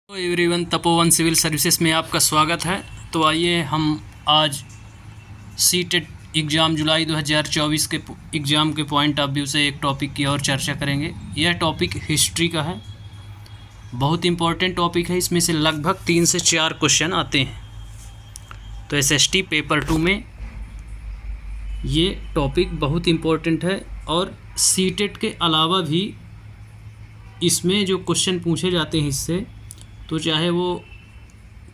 तो everyone, Tapovan civil services में आपका स्वागत है। तो आइए हम आज सीटेट एग्ज़ाम जुलाई 2024 के एग्ज़ाम के पॉइंट ऑफ व्यू से एक टॉपिक की और चर्चा करेंगे। यह टॉपिक हिस्ट्री का है, बहुत इम्पोर्टेंट टॉपिक है। इसमें से लगभग 3 से 4 क्वेश्चन आते हैं। तो एसएसटी पेपर 2 में ये टॉपिक बहुत इम्पोर्टेंट है और सीटेट के अलावा भी इसमें जो क्वेश्चन पूछे जाते हैं इससे, तो चाहे वो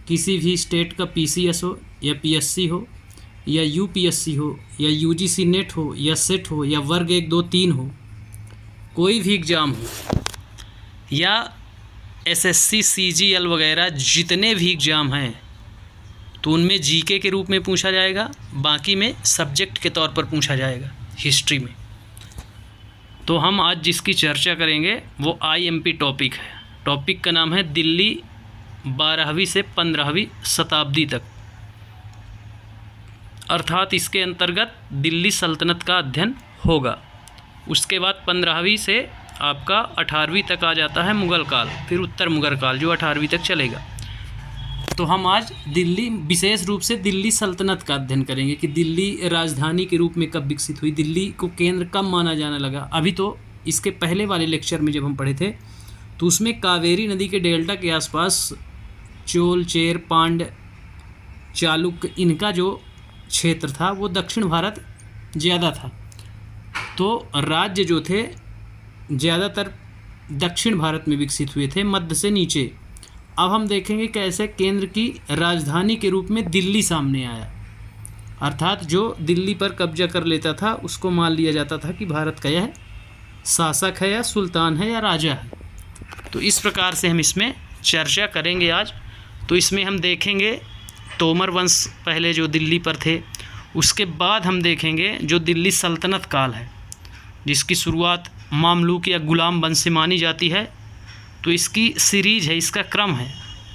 किसी भी स्टेट का पीसीएस हो या पीएससी हो या यूपीएससी हो या यूजीसी नेट हो या सेट हो या वर्ग 1, 2, 3 हो, कोई भी एग्ज़ाम हो या एसएससी सीजीएल वगैरह जितने भी एग्ज़ाम हैं, तो उनमें जीके के रूप में पूछा जाएगा, बाकी में सब्जेक्ट के तौर पर पूछा जाएगा हिस्ट्री में। तो हम आज जिसकी चर्चा करेंगे वो आईएमपी टॉपिक है। टॉपिक का नाम है दिल्ली 12वीं से 15वीं शताब्दी तक, अर्थात इसके अंतर्गत दिल्ली सल्तनत का अध्ययन होगा। उसके बाद 15वीं से आपका 18वीं तक आ जाता है मुग़ल काल, फिर उत्तर मुग़ल काल जो 18वीं तक चलेगा। तो हम आज दिल्ली, विशेष रूप से दिल्ली सल्तनत का अध्ययन करेंगे कि दिल्ली राजधानी के रूप में कब विकसित हुई, दिल्ली को केंद्र कब माना जाने लगा। अभी तो इसके पहले वाले लेक्चर में जब हम पढ़े थे तो उसमें कावेरी नदी के डेल्टा के आसपास चोल, चेर, पांड्य, चालुक्य, इनका जो क्षेत्र था वो दक्षिण भारत ज़्यादा था। तो राज्य जो थे ज़्यादातर दक्षिण भारत में विकसित हुए थे, मध्य से नीचे। अब हम देखेंगे कैसे केंद्र की राजधानी के रूप में दिल्ली सामने आया, अर्थात जो दिल्ली पर कब्जा कर लेता था उसको मान लिया जाता था कि भारत का यह शासक है या सुल्तान है या राजा है। तो इस प्रकार से हम इसमें चर्चा करेंगे आज। तो इसमें हम देखेंगे तोमर वंश पहले जो दिल्ली पर थे, उसके बाद हम देखेंगे जो दिल्ली सल्तनत काल है जिसकी शुरुआत मामलूक या गुलाम वंश से मानी जाती है। तो इसकी सीरीज है, इसका क्रम है,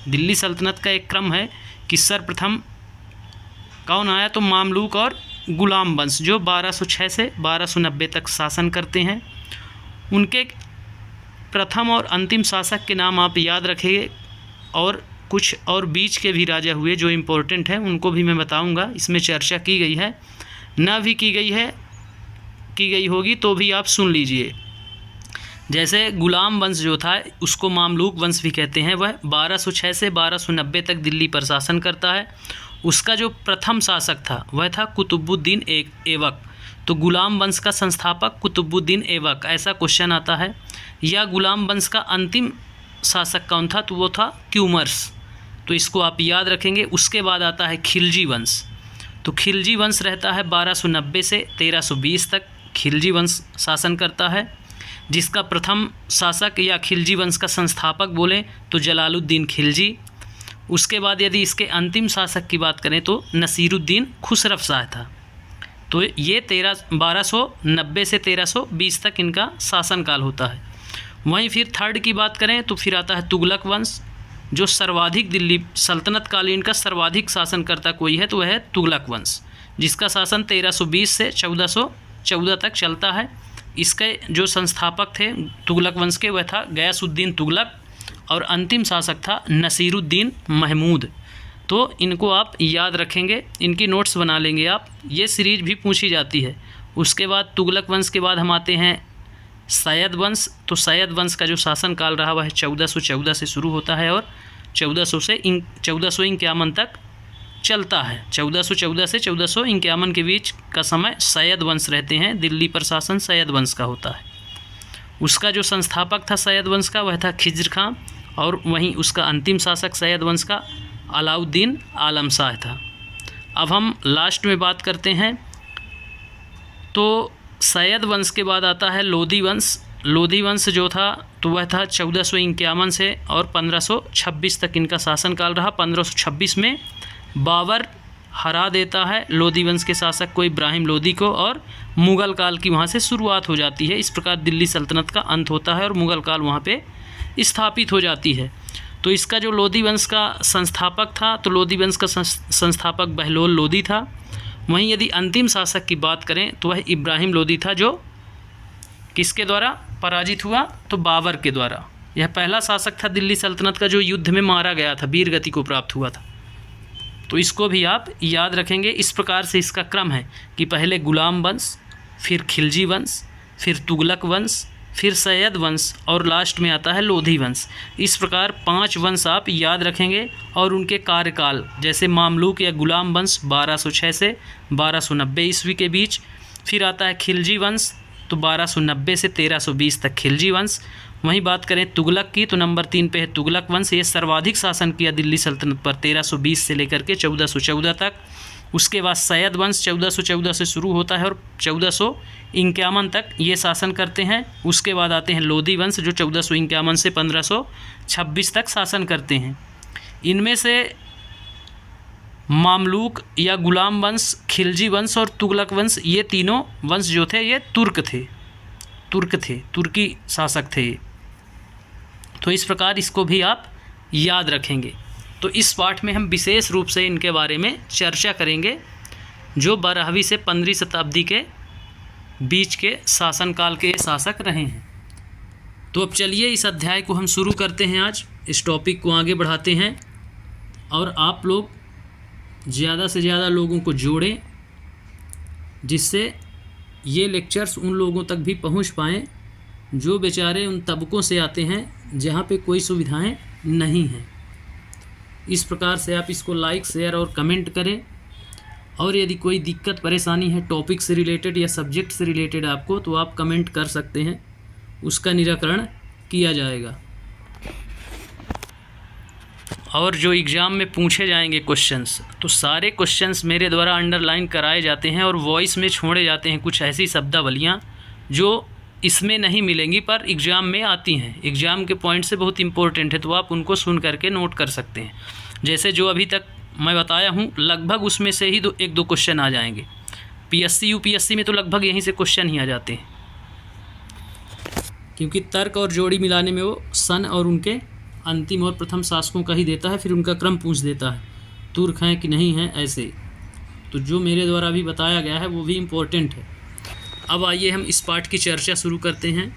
दिल्ली सल्तनत का एक क्रम है कि सर्वप्रथम कौन आया, तो मामलूक और गुलाम वंश जो 1206 से 1290 तक शासन करते हैं। उनके प्रथम और अंतिम शासक के नाम आप याद रखिए, और कुछ और बीच के भी राजा हुए जो इम्पोर्टेंट हैं, उनको भी मैं बताऊंगा। इसमें चर्चा की गई है, ना भी की गई होगी तो भी आप सुन लीजिए। जैसे गुलाम वंश जो था उसको मामलूक वंश भी कहते हैं, वह 1206 से 1290 तक दिल्ली पर शासन करता है। उसका जो प्रथम शासक था वह था कुतुबुद्दीन ऐबक। तो गुलाम वंश का संस्थापक कुतुबुद्दीन ऐबक, ऐसा क्वेश्चन आता है। या गुलाम वंश का अंतिम शासक कौन था, तो वो था क्यूमर्स। तो इसको आप याद रखेंगे। उसके बाद आता है खिलजी वंश। तो खिलजी वंश रहता है 1290 से 1320 तक, खिलजी वंश शासन करता है, जिसका प्रथम शासक या खिलजी वंश का संस्थापक बोलें तो जलालुद्दीन खिलजी। उसके बाद यदि इसके अंतिम शासक की बात करें तो नसीरुद्दीन खुसरव शाह था। तो ये 1290 से 1320 तक इनका शासनकाल होता है। वहीं फिर थर्ड की बात करें तो फिर आता है तुगलक वंश, जो सर्वाधिक दिल्ली सल्तनत कालीन का सर्वाधिक शासन करता कोई है तो वह है तुगलक वंश, जिसका शासन 1320 से 1414 तक चलता है। इसके जो संस्थापक थे तुगलक वंश के वह था गयासुद्दीन तुगलक, और अंतिम शासक था नसीरुद्दीन महमूद। तो इनको आप याद रखेंगे, इनकी नोट्स बना लेंगे आप, ये सीरीज भी पूछी जाती है। उसके बाद तुगलक वंश के बाद हम आते हैं सैयद वंश। तो सैयद वंश का जो शासनकाल रहा वह 1414 से शुरू होता है और 1400 से 1451 तक चलता है। 1414 से 1451 के बीच का समय सैयद वंश रहते हैं, दिल्ली पर शासन सैयद वंश का होता है। उसका जो संस्थापक था सैयद वंश का वह था खिज्र खां, और वहीं उसका अंतिम शासक सैयद वंश का अलाउद्दीन आलम शाह था। अब हम लास्ट में बात करते हैं तो सैयद वंश के बाद आता है लोधी वंश। लोधी वंश जो था तो वह था 1451 से और 1526 तक इनका शासनकाल रहा। 1526 में बाबर हरा देता है लोधी वंश के शासक को, इब्राहिम लोधी को, और मुग़ल काल की वहाँ से शुरुआत हो जाती है। इस प्रकार दिल्ली सल्तनत का अंत होता है और मुग़ल काल वहाँ पे स्थापित हो जाती है। तो इसका जो लोधी वंश का संस्थापक था, तो लोधी वंश का संस्थापक बहलोल लोधी था। वहीं यदि अंतिम शासक की बात करें तो वह इब्राहिम लोधी था, जो किसके द्वारा पराजित हुआ, तो बाबर के द्वारा। यह पहला शासक था दिल्ली सल्तनत का जो युद्ध में मारा गया था, वीर गति को प्राप्त हुआ था। तो इसको भी आप याद रखेंगे। इस प्रकार से इसका क्रम है कि पहले गुलाम वंश, फिर खिलजी वंश, फिर तुगलक वंश, फिर सैयद वंश और लास्ट में आता है लोधी वंश। इस प्रकार 5 वंश आप याद रखेंगे और उनके कार्यकाल, जैसे मामलूक या गुलाम वंश 1206 से 1290 ईस्वी के बीच, फिर आता है खिलजी वंश तो 1290 से 1320 तक खिलजी वंश। वहीं बात करें तुगलक की तो नंबर 3 पे है तुगलक वंश। ये सर्वाधिक शासन किया दिल्ली सल्तनत पर 1320 से लेकर के 1414 तक। उसके बाद सैयद वंश 1414 से शुरू होता है और 1451 तक ये शासन करते हैं। उसके बाद आते हैं लोधी वंश जो 1451 से 1526 तक शासन करते हैं। इनमें से मामलूक या गुलाम वंश, खिलजी वंश और तुगलक वंश, ये तीनों वंश जो थे ये तुर्क थे, तुर्की शासक थे ये। तो इस प्रकार इसको भी आप याद रखेंगे। तो इस पाठ में हम विशेष रूप से इनके बारे में चर्चा करेंगे जो 12वीं से 15वीं शताब्दी के बीच के शासनकाल के शासक रहे हैं। तो अब चलिए इस अध्याय को हम शुरू करते हैं। आज इस टॉपिक को आगे बढ़ाते हैं और आप लोग ज़्यादा से ज़्यादा लोगों को जोड़ें जिससे ये लेक्चर्स उन लोगों तक भी पहुंच पाएँ जो बेचारे उन तबकों से आते हैं जहाँ पे कोई सुविधाएं नहीं हैं। इस प्रकार से आप इसको लाइक, शेयर और कमेंट करें। और यदि कोई दिक्कत परेशानी है टॉपिक से रिलेटेड या सब्जेक्ट से रिलेटेड आपको, तो आप कमेंट कर सकते हैं, उसका निराकरण किया जाएगा। और जो एग्ज़ाम में पूछे जाएंगे क्वेश्चंस, तो सारे क्वेश्चंस मेरे द्वारा अंडरलाइन कराए जाते हैं और वॉइस में छोड़े जाते हैं कुछ ऐसी शब्दावलियाँ जो इसमें नहीं मिलेंगी पर एग्ज़ाम में आती हैं, एग्ज़ाम के पॉइंट से बहुत इंपॉर्टेंट है, तो आप उनको सुन करके नोट कर सकते हैं। जैसे जो अभी तक मैं बताया हूँ लगभग उसमें से ही 1-2 क्वेश्चन आ जाएंगे। पीएससी यूपीएससी में तो लगभग यहीं से क्वेश्चन ही आ जाते हैं, क्योंकि तर्क और जोड़ी मिलाने में वो सन और उनके अंतिम और प्रथम शासकों का ही देता है, फिर उनका क्रम पूछ देता है, तुर्क हैं कि नहीं हैं ऐसे। तो जो मेरे द्वारा अभी बताया गया है वो भी इम्पोर्टेंट है। अब आइए हम इस पाठ की चर्चा शुरू करते हैं।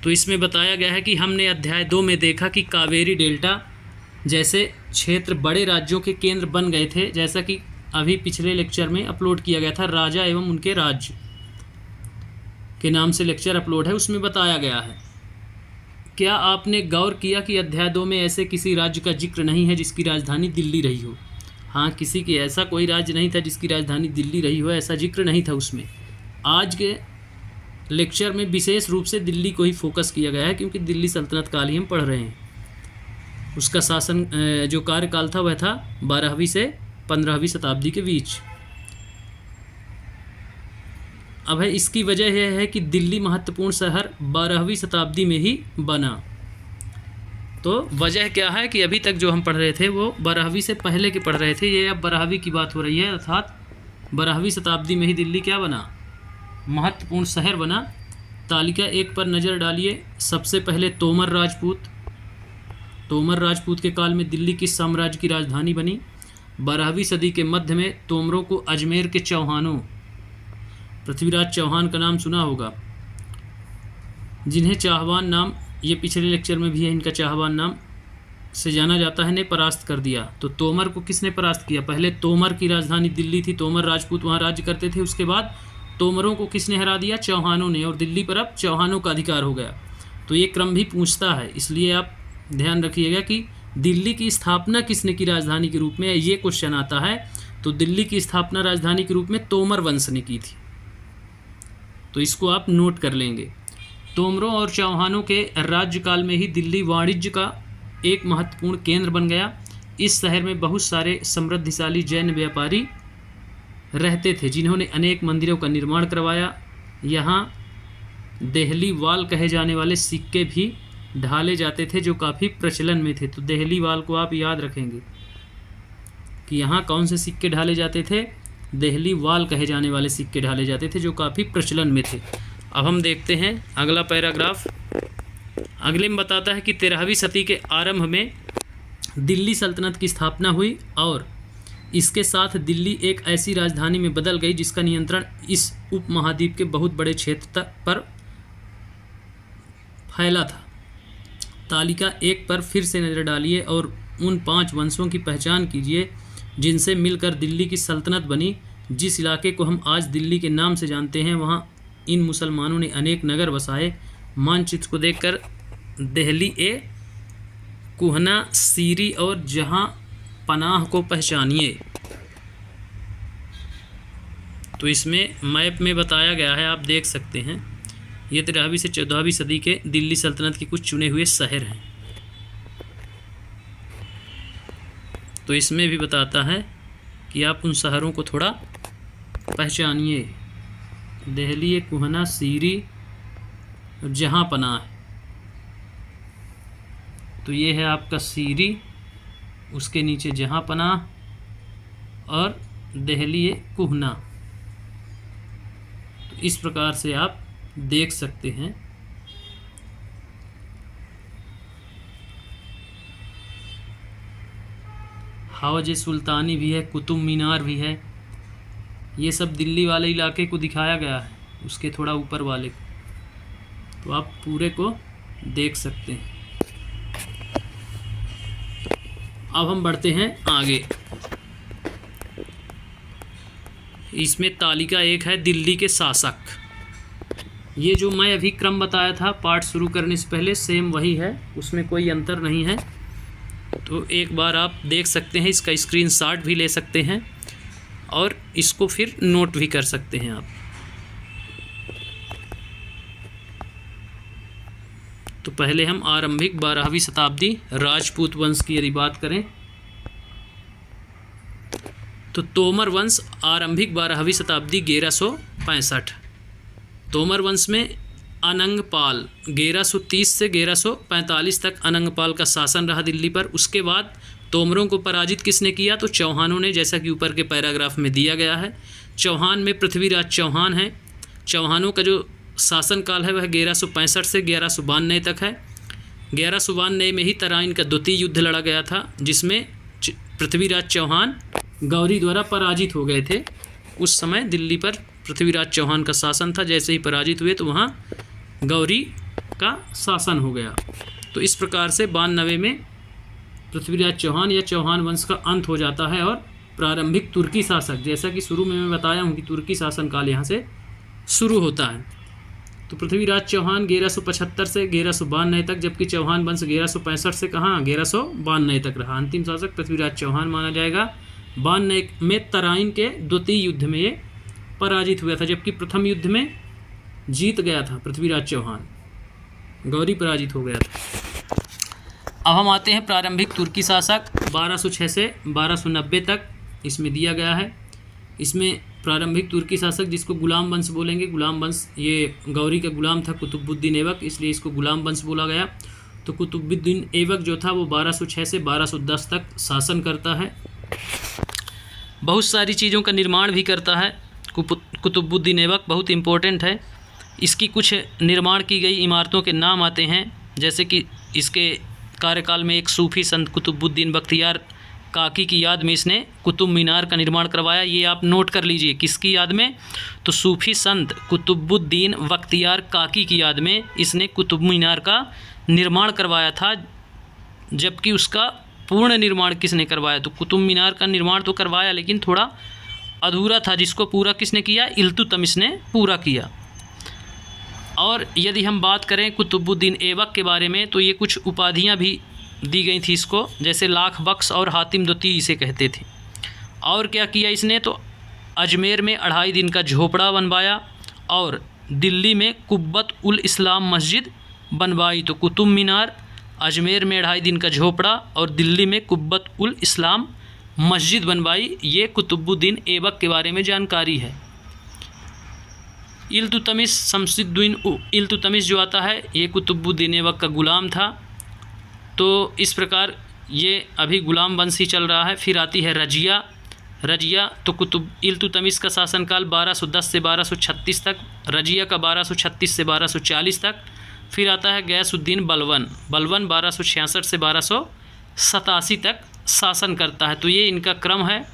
तो इसमें बताया गया है कि हमने अध्याय 2 में देखा कि कावेरी डेल्टा जैसे क्षेत्र बड़े राज्यों के केंद्र बन गए थे, जैसा कि अभी पिछले लेक्चर में अपलोड किया गया था, राजा एवं उनके राज्य के नाम से लेक्चर अपलोड है, उसमें बताया गया है। क्या आपने गौर किया कि अध्याय 2 में ऐसे किसी राज्य का जिक्र नहीं है जिसकी राजधानी दिल्ली रही हो? हाँ, किसी के ऐसा कोई राज्य नहीं था जिसकी राजधानी दिल्ली रही हो, ऐसा जिक्र नहीं था उसमें। आज के लेक्चर में विशेष रूप से दिल्ली को ही फोकस किया गया है, क्योंकि दिल्ली सल्तनत काल ही हम पढ़ रहे हैं। उसका शासन जो कार्यकाल था वह था 12वीं से 15वीं शताब्दी के बीच। अब है इसकी वजह यह है कि दिल्ली महत्वपूर्ण शहर 12वीं शताब्दी में ही बना। तो वजह क्या है कि अभी तक जो हम पढ़ रहे थे वो 12वीं से पहले के पढ़ रहे थे, ये अब 12वीं की बात हो रही है, अर्थात 12वीं शताब्दी में ही दिल्ली क्या बना, महत्वपूर्ण शहर बना। तालिका 1 पर नज़र डालिए। सबसे पहले तोमर राजपूत के काल में दिल्ली किस साम्राज्य की राजधानी बनी? 12वीं सदी के मध्य में तोमरों को अजमेर के चौहानों, पृथ्वीराज चौहान का नाम सुना होगा, जिन्हें चाहवान नाम, ये पिछले लेक्चर में भी है, इनका चाहवान नाम से जाना जाता है, ने परास्त कर दिया। तो तोमर को किसने परास्त किया? पहले तोमर की राजधानी दिल्ली थी, तोमर राजपूत वहाँ राज्य करते थे। उसके बाद तोमरों को किसने हरा दिया? चौहानों ने, और दिल्ली पर अब चौहानों का अधिकार हो गया। तो ये क्रम भी पूछता है, इसलिए आप ध्यान रखिएगा कि दिल्ली की स्थापना किसने की राजधानी के रूप में, ये क्वेश्चन आता है। तो दिल्ली की स्थापना राजधानी के रूप में तोमर वंश ने की थी, तो इसको आप नोट कर लेंगे। तोमरों और चौहानों के राज्यकाल में ही दिल्ली वाणिज्य का एक महत्वपूर्ण केंद्र बन गया। इस शहर में बहुत सारे समृद्धिशाली जैन व्यापारी रहते थे, जिन्होंने अनेक मंदिरों का निर्माण करवाया। यहाँ देहली वाल कहे जाने वाले सिक्के भी ढाले जाते थे, जो काफ़ी प्रचलन में थे। तो देहली वाल को आप याद रखेंगे कि यहाँ कौन से सिक्के ढाले जाते थे? देहली वाल कहे जाने वाले सिक्के ढाले जाते थे, जो काफ़ी प्रचलन में थे। अब हम देखते हैं अगला पैराग्राफ। अगले में बताता है कि 13वीं सदी के आरंभ में दिल्ली सल्तनत की स्थापना हुई और इसके साथ दिल्ली एक ऐसी राजधानी में बदल गई जिसका नियंत्रण इस उपमहाद्वीप के बहुत बड़े क्षेत्र पर फैला था। तालिका 1 पर फिर से नज़र डालिए और उन 5 वंशों की पहचान कीजिए जिनसे मिलकर दिल्ली की सल्तनत बनी। जिस इलाके को हम आज दिल्ली के नाम से जानते हैं वहाँ इन मुसलमानों ने अनेक नगर बसाए। मानचित्र को देखकर दिल्ली ए कुहना, सीरी और जहाँ पनाह को पहचानिए। तो इसमें मैप में बताया गया है, आप देख सकते हैं। ये 13वीं से 14वीं सदी के दिल्ली सल्तनत के कुछ चुने हुए शहर हैं। तो इसमें भी बताता है कि आप उन शहरों को थोड़ा पहचानिए। दिल्ली, कुहना, सीरी और जहाँ पनाह। तो ये है आपका सीरी, उसके नीचे जहाँ पनाह और दिल्ली कुहना। तो इस प्रकार से आप देख सकते हैं। हवज सुल्तानी भी है, कुतुब मीनार भी है। ये सब दिल्ली वाले इलाके को दिखाया गया है, उसके थोड़ा ऊपर वाले को। तो आप पूरे को देख सकते हैं। अब हम बढ़ते हैं आगे। इसमें तालिका 1 है दिल्ली के शासक। ये जो मैं अभी क्रम बताया था पाठ शुरू करने से पहले, सेम वही है, उसमें कोई अंतर नहीं है। तो एक बार आप देख सकते हैं, इसका स्क्रीनशॉट भी ले सकते हैं और इसको फिर नोट भी कर सकते हैं आप। तो पहले हम आरंभिक 12वीं शताब्दी राजपूत वंश की यदि बात करें तो तोमर वंश आरंभिक 12वीं शताब्दी 1165। तोमर वंश में अनंगपाल 1130 से 1145 तक अनंगपाल का शासन रहा दिल्ली पर। उसके बाद तोमरों को पराजित किसने किया? तो चौहानों ने, जैसा कि ऊपर के पैराग्राफ में दिया गया है। चौहान में पृथ्वीराज चौहान है। चौहानों का जो शासनकाल है वह 1165 से 1192 तक है। 1192 में ही तराइन का द्वितीय युद्ध लड़ा गया था, जिसमें पृथ्वीराज चौहान गौरी द्वारा पराजित हो गए थे। उस समय दिल्ली पर पृथ्वीराज चौहान का शासन था। जैसे ही पराजित हुए तो वहाँ गौरी का शासन हो गया। तो इस प्रकार से 92 में पृथ्वीराज चौहान या चौहान वंश का अंत हो जाता है और प्रारंभिक तुर्की शासक, जैसा कि शुरू में मैं बताया हूँ कि तुर्की शासनकाल यहाँ से शुरू होता है। तो पृथ्वीराज चौहान 1175 से 1192 तक, जबकि चौहान वंश 1165 से कहाँ 1192 तक रहा। अंतिम शासक पृथ्वीराज चौहान माना जाएगा। 92 में तराइन के द्वितीय युद्ध में ये पराजित हुआ था, जबकि प्रथम युद्ध में जीत गया था पृथ्वीराज चौहान, गौरी पराजित हो गया था। अब हम आते हैं प्रारंभिक तुर्की शासक 1206 से 1290 तक, इसमें दिया गया है। इसमें प्रारंभिक तुर्की शासक जिसको गुलाम वंश बोलेंगे, गुलाम वंश, ये गौरी का गुलाम था कुतुबुद्दीन ऐबक, इसलिए इसको गुलाम वंश बोला गया। तो कुतुबुद्दीन ऐबक जो था वो 1206 से 1210 तक शासन करता है। बहुत सारी चीज़ों का निर्माण भी करता है कुतुबुद्दीन ऐबक, बहुत इम्पोर्टेंट है। इसकी कुछ निर्माण की गई इमारतों के नाम आते हैं, जैसे कि इसके कार्यकाल में एक सूफी संत कुतुबुद्दीन बख्तियार काकी की याद में इसने कुतुब मीनार का निर्माण करवाया। ये आप नोट कर लीजिए, किसकी याद में? तो सूफी संत कुतुबुद्दीन बख्तियार काकी की याद में इसने कुतुब मीनार का निर्माण करवाया था। जबकि उसका पूर्ण निर्माण किसने करवाया? तो कुतुब मीनार का निर्माण तो करवाया, लेकिन थोड़ा अधूरा था, जिसको पूरा किसने किया? इल्तुतमिश ने पूरा किया। और यदि हम बात करें कुतुबुद्दीन ऐबक के बारे में, तो ये कुछ उपाधियाँ भी दी गई थी इसको, जैसे लाख बख्श और हातिम द्वितीय इसे कहते थे। और क्या किया इसने? तो अजमेर में 2.5 दिन का झोपड़ा बनवाया और दिल्ली में कुब्बत उल इस्लाम मस्जिद बनवाई। तो कुतुब मीनार, अजमेर में 2.5 दिन का झोपड़ा और दिल्ली में कुब्बत उल इस्लाम मस्जिद बनवाई। ये कुतुबुद्दीन ऐबक के बारे में जानकारी है। इल्तुतमिश, शमसुद्दीन इल्तुतमिश जो आता है, ये कुतुबुद्दीन ऐबक का गुलाम था। तो इस प्रकार ये अभी गुलाम वंश ही चल रहा है। फिर आती है रजिया। रजिया तो इल्तुतमिश का शासनकाल 1210 से 1236 तक, रजिया का 1236 से 1240 तक। फिर आता है गयासुद्दीन बलवन। बलवन 1266 से 1287 तक शासन करता है। तो ये इनका क्रम है,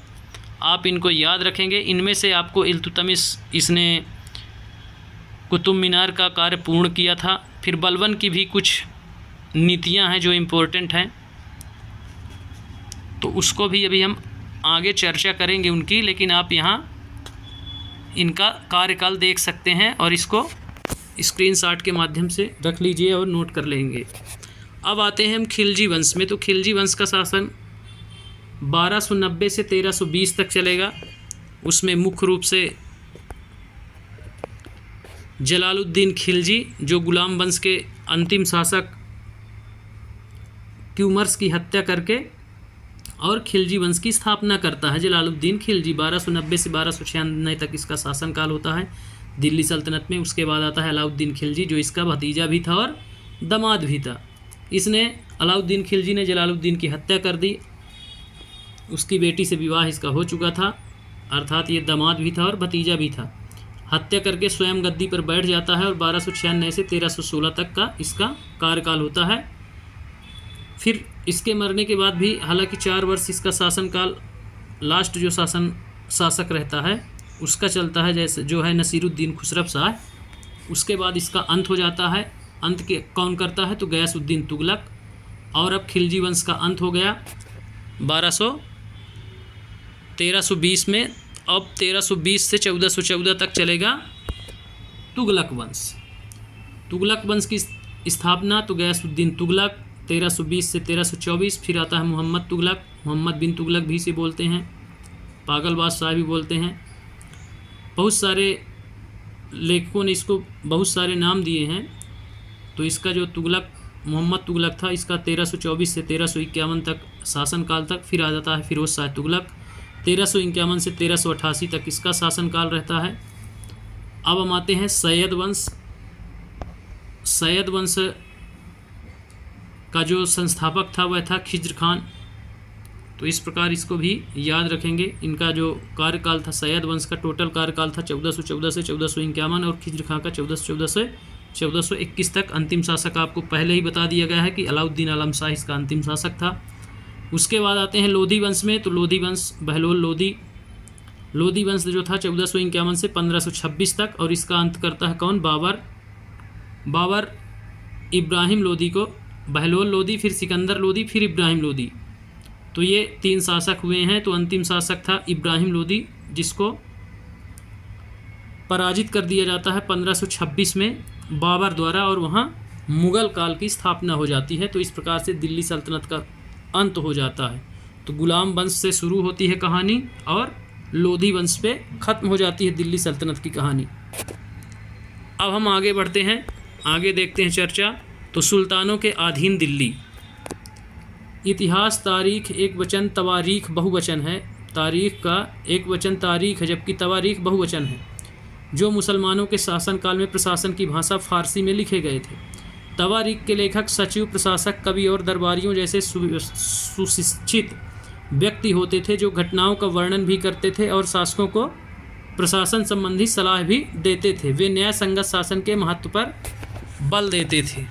आप इनको याद रखेंगे। इनमें से आपको इल्तुतमिश, इसने कुतुब मीनार का कार्य पूर्ण किया था। फिर बलवन की भी कुछ नीतियां हैं जो इम्पोर्टेंट हैं, तो उसको भी अभी हम आगे चर्चा करेंगे उनकी, लेकिन आप यहाँ इनका कार्यकाल देख सकते हैं और इसको स्क्रीनशॉट के माध्यम से रख लीजिए और नोट कर लेंगे। अब आते हैं हम खिलजी वंश में। तो खिलजी वंश का शासन 1290 से 1320 तक चलेगा। उसमें मुख्य रूप से जलालुद्दीन खिलजी, जो गुलाम वंश के अंतिम शासक क्यूमर्स की हत्या करके और खिलजी वंश की स्थापना करता है। जलालुद्दीन खिलजी 1290 से 1296 तक इसका शासनकाल होता है दिल्ली सल्तनत में। उसके बाद आता है अलाउद्दीन खिलजी, जो इसका भतीजा भी था और दामाद भी था। इसने अलाउद्दीन खिलजी ने जलालुद्दीन की हत्या कर दी। उसकी बेटी से विवाह इसका हो चुका था, अर्थात ये दामाद भी था और भतीजा भी था। हत्या करके स्वयं गद्दी पर बैठ जाता है और 1296 से 1316 तक का इसका कार्यकाल होता है। फिर इसके मरने के बाद भी हालांकि 4 वर्ष इसका शासनकाल, लास्ट जो शासक रहता है उसका चलता है, जैसे जो है नसीरुद्दीन खुसरव शाह। उसके बाद इसका अंत हो जाता है। अंत के कौन करता है? तो गयासुद्दीन तुगलक। और अब खिलजी वंश का अंत हो गया 1320 में। अब 1320 से 1414 तक चलेगा तुगलक वंश। तुगलक वंश की स्थापना तो गयासुद्दीन तुगलक 1320 से 1324। फिर आता है मोहम्मद तुगलक, मोहम्मद बिन तुगलक भी इसे बोलते हैं, पागल बादशाह भी बोलते हैं। बहुत सारे लेखकों ने इसको बहुत सारे नाम दिए हैं। तो इसका जो तुगलक मोहम्मद तुगलक था, इसका 1324 से 1351 तक शासनकाल तक। फिर आ जाता है फिरोज शाह तुगलक, 1351 से 1388 तक इसका शासनकाल रहता है। अब हम आते हैं सैयद वंश। सैयद वंश का जो संस्थापक था वह था खिज्र खान। तो इस प्रकार इसको भी याद रखेंगे। इनका जो कार्यकाल था, सैयद वंश का टोटल कार्यकाल था 1414 से 1451 और खिज्र खान का 1414 से 1421 तक। अंतिम शासक आपको पहले ही बता दिया गया है कि अलाउद्दीन आलम शाह इसका अंतिम शासक था। उसके बाद आते हैं लोधी वंश में। तो लोधी वंश बहलोल लोधी वंश जो था 1451 से 1526 तक, और इसका अंत करता है कौन? बाबर इब्राहिम लोधी को। बहलोल लोधी, फिर सिकंदर लोधी, फिर इब्राहिम लोधी। तो ये 3 शासक हुए हैं। तो अंतिम शासक था इब्राहिम लोधी, जिसको पराजित कर दिया जाता है 1526 में बाबर द्वारा, और वहाँ मुग़ल काल की स्थापना हो जाती है। तो इस प्रकार से दिल्ली सल्तनत का अंत हो जाता है। तो गुलाम वंश से शुरू होती है कहानी और लोधी वंश पे ख़त्म हो जाती है दिल्ली सल्तनत की कहानी। अब हम आगे बढ़ते हैं, आगे देखते हैं चर्चा। तो सुल्तानों के अधीन दिल्ली। इतिहास तारीख एक वचन, तवारीख बहुवचन है। तारीख का एक वचन तारीख है, जबकि तवारीख बहुवचन है। जो मुसलमानों के शासनकाल में प्रशासन की भाषा फारसी में लिखे गए थे। तवारीख के लेखक सचिव, प्रशासक, कवि और दरबारियों जैसे सुशिक्षित व्यक्ति होते थे, जो घटनाओं का वर्णन भी करते थे और शासकों को प्रशासन संबंधी सलाह भी देते थे। वे न्याय संगत शासन के महत्व पर बल देते थे।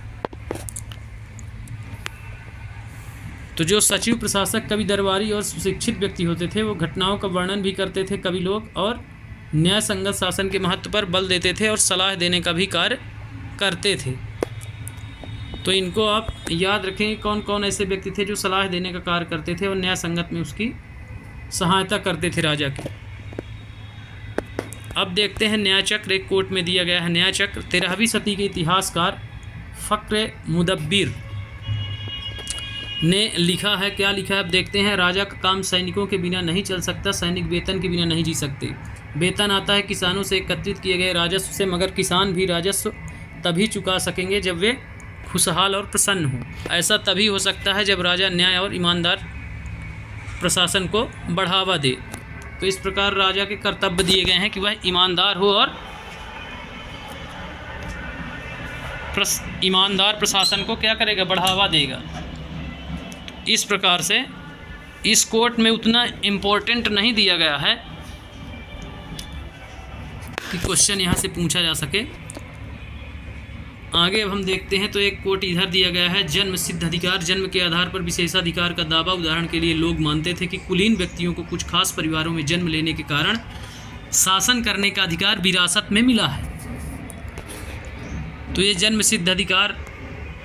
तो जो सचिव, प्रशासक, कवि, दरबारी और सुशिक्षित व्यक्ति होते थे, वो घटनाओं का वर्णन भी करते थे कवि लोग, और न्याय संगत शासन के महत्व पर बल देते थे और सलाह देने का भी कार्य करते थे। तो इनको आप याद रखेंगे, कौन कौन ऐसे व्यक्ति थे जो सलाह देने का कार्य करते थे और न्याय संगत में उसकी सहायता करते थे राजा की। अब देखते हैं न्याय चक्र। एक कोट में दिया गया है न्याय चक्र। 13वीं सदी के इतिहासकार फ़क्र मुदब्बिर ने लिखा है। क्या लिखा है अब देखते हैं। राजा का काम सैनिकों के बिना नहीं चल सकता, सैनिक वेतन के बिना नहीं जी सकते। वेतन आता है किसानों से एकत्रित किए गए राजस्व से, मगर किसान भी राजस्व तभी चुका सकेंगे जब वे खुशहाल और प्रसन्न हों। ऐसा तभी हो सकता है जब राजा न्याय और ईमानदार प्रशासन को बढ़ावा दे। तो इस प्रकार राजा के कर्तव्य दिए गए हैं कि वह ईमानदार हो और ईमानदार प्रशासन को क्या करेगा? बढ़ावा देगा। इस प्रकार से इस कोट में उतना इम्पोर्टेंट नहीं दिया गया है कि क्वेश्चन यहाँ से पूछा जा सके। आगे अब हम देखते हैं। तो एक कोट इधर दिया गया है, जन्म सिद्ध अधिकार। जन्म के आधार पर विशेषाधिकार का दावा। उदाहरण के लिए लोग मानते थे कि कुलीन व्यक्तियों को कुछ खास परिवारों में जन्म लेने के कारण शासन करने का अधिकार विरासत में मिला है। तो ये जन्म सिद्ध अधिकार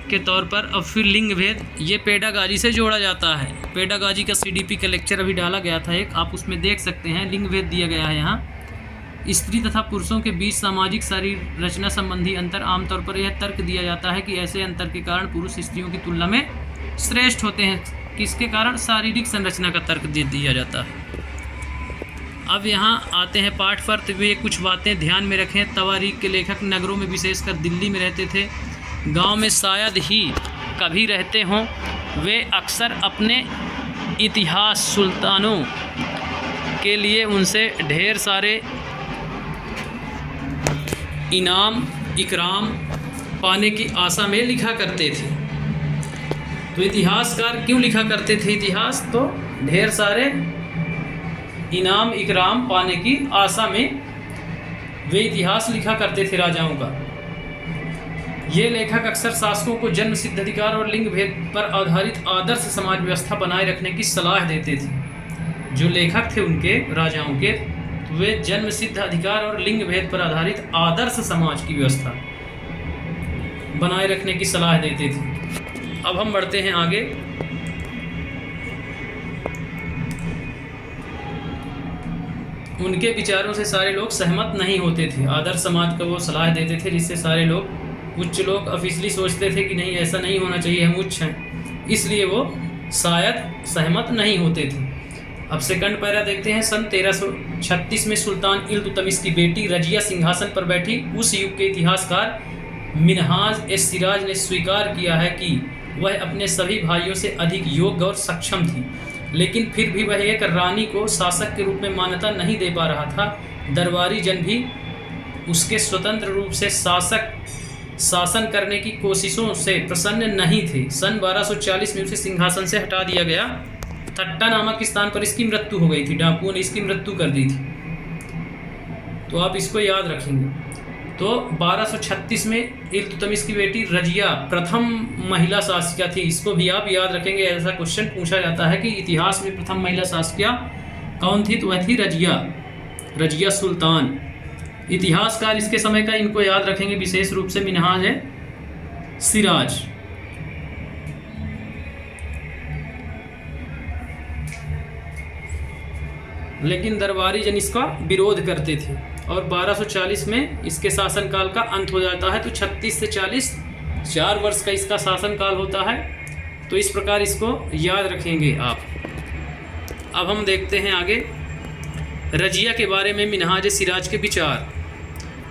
के तौर पर। अब फिर लिंग भेद, ये पेडागाजी से जोड़ा जाता है। पेडागाजी का CDP का लेक्चर अभी डाला गया था एक, आप उसमें देख सकते हैं। लिंग भेद दिया गया है यहाँ। स्त्री तथा पुरुषों के बीच सामाजिक शरीर रचना संबंधी अंतर, आमतौर पर यह तर्क दिया जाता है कि ऐसे अंतर के कारण पुरुष स्त्रियों की तुलना में श्रेष्ठ होते हैं। किसके कारण? शारीरिक संरचना का तर्क दिया जाता है। अब यहाँ आते हैं पाठ पर, तो वे कुछ बातें ध्यान में रखें। तवारीख के लेखक नगरों में, विशेषकर दिल्ली में रहते थे। गांव में शायद ही कभी रहते हों। वे अक्सर अपने इतिहास सुल्तानों के लिए उनसे ढेर सारे इनाम इकराम पाने की आशा में लिखा करते थे। तो इतिहासकार क्यों लिखा करते थे इतिहास? तो ढेर सारे इनाम इकराम पाने की आशा में वे इतिहास लिखा करते थे राजाओं का। ये लेखक अक्सर शासकों को जन्म सिद्ध अधिकार और लिंग भेद पर आधारित आदर्श समाज व्यवस्था बनाए रखने की सलाह देते थे। जो लेखक थे उनके, राजाओं के, तो वे जन्म सिद्ध अधिकार और लिंग भेद पर आधारित आदर्श समाज की व्यवस्था बनाए रखने की सलाह देते थे। अब हम बढ़ते हैं आगे। उनके विचारों से सारे लोग सहमत नहीं होते थे। आदर्श समाज को वो सलाह देते थे जिससे सारे लोग, उच्च लोग ऑफिशियली सोचते थे कि नहीं, ऐसा नहीं होना चाहिए, हम उच्च हैं, इसलिए वो शायद सहमत नहीं होते थे। अब सेकंड पैरा देखते हैं। सन 1336 में सुल्तान इल्तुतमिश की बेटी रजिया सिंहासन पर बैठी। उस युग के इतिहासकार मिनहाज ए सिराज ने स्वीकार किया है कि वह अपने सभी भाइयों से अधिक योग्य और सक्षम थी, लेकिन फिर भी वह एक रानी को शासक के रूप में मान्यता नहीं दे पा रहा था। दरबारी जन भी उसके स्वतंत्र रूप से शासन करने की कोशिशों से प्रसन्न नहीं थे। सन 1240 में उसे सिंहासन से हटा दिया गया। थट्टा नामक स्थान पर इसकी मृत्यु हो गई थी। डाकुओं ने इसकी मृत्यु कर दी थी, तो आप इसको याद रखेंगे। तो 1236 में इल्तुतमिश की बेटी रजिया प्रथम महिला शासिका थी। इसको भी आप याद रखेंगे। ऐसा क्वेश्चन पूछा जाता है कि इतिहास में प्रथम महिला शासिका कौन थी, तो वह थी रजिया सुल्तान। इतिहासकार इसके समय का इनको याद रखेंगे विशेष रूप से मिनहाज है सिराज। लेकिन दरबारी जन इसका विरोध करते थे और 1240 में इसके शासनकाल का अंत हो जाता है। तो 36 से 40 4 वर्ष का इसका शासनकाल होता है। तो इस प्रकार इसको याद रखेंगे आप। अब हम देखते हैं आगे रजिया के बारे में मिनहाज सिराज के विचार।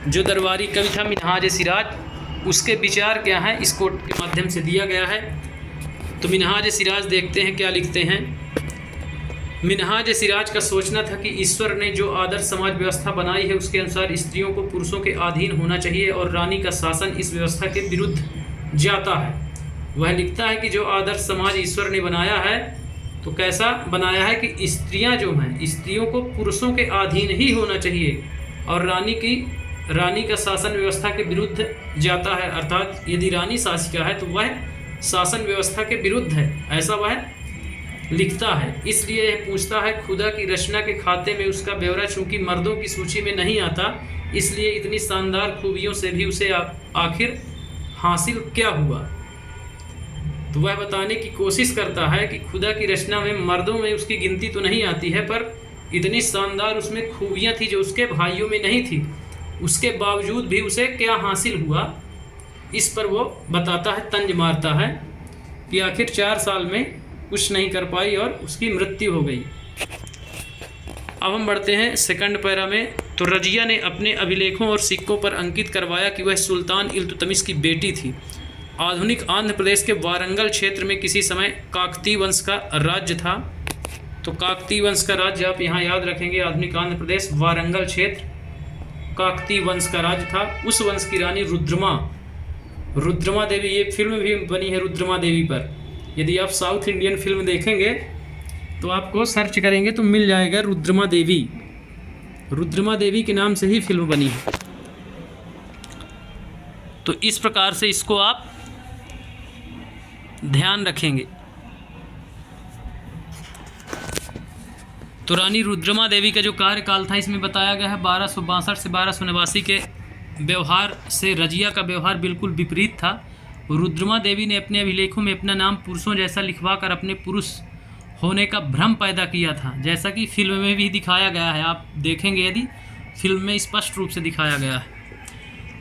जो दरबारी कवि था मिनहाज सिराज, उसके विचार क्या हैं, इस कोट के माध्यम से दिया गया है। तो मिनहाज सिराज देखते हैं क्या लिखते हैं। मिनहाज सिराज का सोचना था कि ईश्वर ने जो आदर्श समाज व्यवस्था बनाई है उसके अनुसार स्त्रियों को पुरुषों के अधीन होना चाहिए और रानी का शासन इस व्यवस्था के विरुद्ध जाता है। वह लिखता है कि जो आदर्श समाज ईश्वर ने बनाया है, तो कैसा बनाया है कि स्त्रियां जो हैं, स्त्रियों को पुरुषों के अधीन ही होना चाहिए और रानी का शासन व्यवस्था के विरुद्ध जाता है। अर्थात यदि रानी शासिका है तो वह शासन व्यवस्था के विरुद्ध है, ऐसा वह लिखता है। इसलिए यह पूछता है खुदा की रचना के खाते में उसका ब्यौरा चूंकि मर्दों की सूची में नहीं आता, इसलिए इतनी शानदार खूबियों से भी उसे आखिर हासिल क्या हुआ। तो वह बताने की कोशिश करता है कि खुदा की रचना में मर्दों में उसकी गिनती तो नहीं आती है, पर इतनी शानदार उसमें खूबियाँ थी जो उसके भाइयों में नहीं थी, उसके बावजूद भी उसे क्या हासिल हुआ, इस पर वो बताता है, तंज मारता है कि आखिर 4 साल में कुछ नहीं कर पाई और उसकी मृत्यु हो गई। अब हम बढ़ते हैं सेकंड पैरा में। तो रजिया ने अपने अभिलेखों और सिक्कों पर अंकित करवाया कि वह सुल्तान इल्तुतमिश की बेटी थी। आधुनिक आंध्र प्रदेश के वारंगल क्षेत्र में किसी समय काकतीय वंश का राज्य था। तो काकतीय वंश का राज्य आप यहाँ याद रखेंगे। आधुनिक आंध्र प्रदेश वारंगल क्षेत्र काकतीय वंश का राज्य था। उस वंश की रानी रुद्रमा देवी, ये फिल्म भी बनी है रुद्रमा देवी पर। यदि आप साउथ इंडियन फिल्म देखेंगे तो आपको सर्च करेंगे तो मिल जाएगा रुद्रमा देवी के नाम से ही फिल्म बनी है। तो इस प्रकार से इसको आप ध्यान रखेंगे। तो रानी रुद्रमा देवी का जो कार्यकाल था इसमें बताया गया है 1262 से 1289 के व्यवहार से रजिया का व्यवहार बिल्कुल विपरीत था। रुद्रमा देवी ने अपने अभिलेखों में अपना नाम पुरुषों जैसा लिखवा कर अपने पुरुष होने का भ्रम पैदा किया था, जैसा कि फिल्म में भी दिखाया गया है। आप देखेंगे यदि फिल्म में स्पष्ट रूप से दिखाया गया है।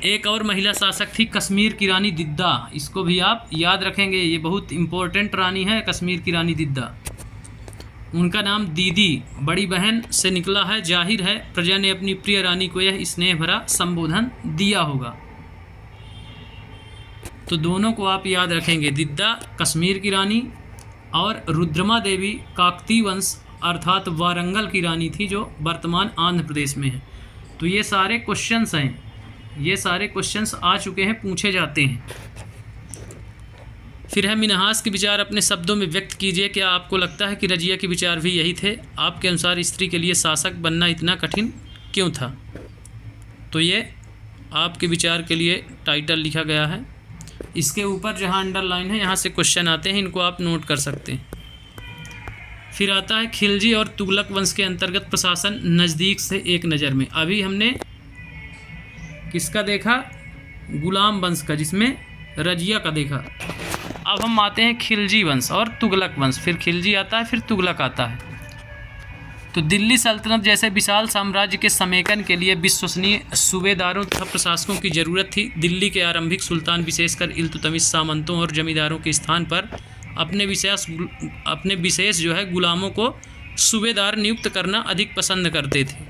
एक और महिला शासक थी कश्मीर की रानी दिद्दा, इसको भी आप याद रखेंगे, ये बहुत इम्पोर्टेंट रानी है कश्मीर की रानी दिद्दा। उनका नाम दीदी बड़ी बहन से निकला है। जाहिर है प्रजा ने अपनी प्रिय रानी को यह स्नेह भरा संबोधन दिया होगा। तो दोनों को आप याद रखेंगे, दिद्दा कश्मीर की रानी और रुद्रमा देवी काकतीय वंश अर्थात वारंगल की रानी थी, जो वर्तमान आंध्र प्रदेश में है। तो ये सारे क्वेश्चंस हैं, ये सारे क्वेश्चंस आ चुके हैं, पूछे जाते हैं। फिर है मिन्हास के विचार अपने शब्दों में व्यक्त कीजिए। क्या आपको लगता है कि रजिया के विचार भी यही थे? आपके अनुसार स्त्री के लिए शासक बनना इतना कठिन क्यों था? तो ये आपके विचार के लिए टाइटल लिखा गया है। इसके ऊपर जहाँ अंडरलाइन है यहाँ से क्वेश्चन आते हैं, इनको आप नोट कर सकते हैं। फिर आता है खिलजी और तुगलक वंश के अंतर्गत प्रशासन नज़दीक से एक नज़र में। अभी हमने किसका देखा? गुलाम वंश का, जिसमें रजिया का देखा। अब हम आते हैं खिलजी वंश और तुगलक वंश। फिर खिलजी आता है, फिर तुगलक आता है। तो दिल्ली सल्तनत जैसे विशाल साम्राज्य के समेकन के लिए विश्वसनीय सूबेदारों तथा प्रशासकों की ज़रूरत थी। दिल्ली के आरंभिक सुल्तान विशेषकर इल्तुतमिश सामंतों और जमींदारों के स्थान पर अपने विशेष जो है गुलामों को सूबेदार नियुक्त करना अधिक पसंद करते थे।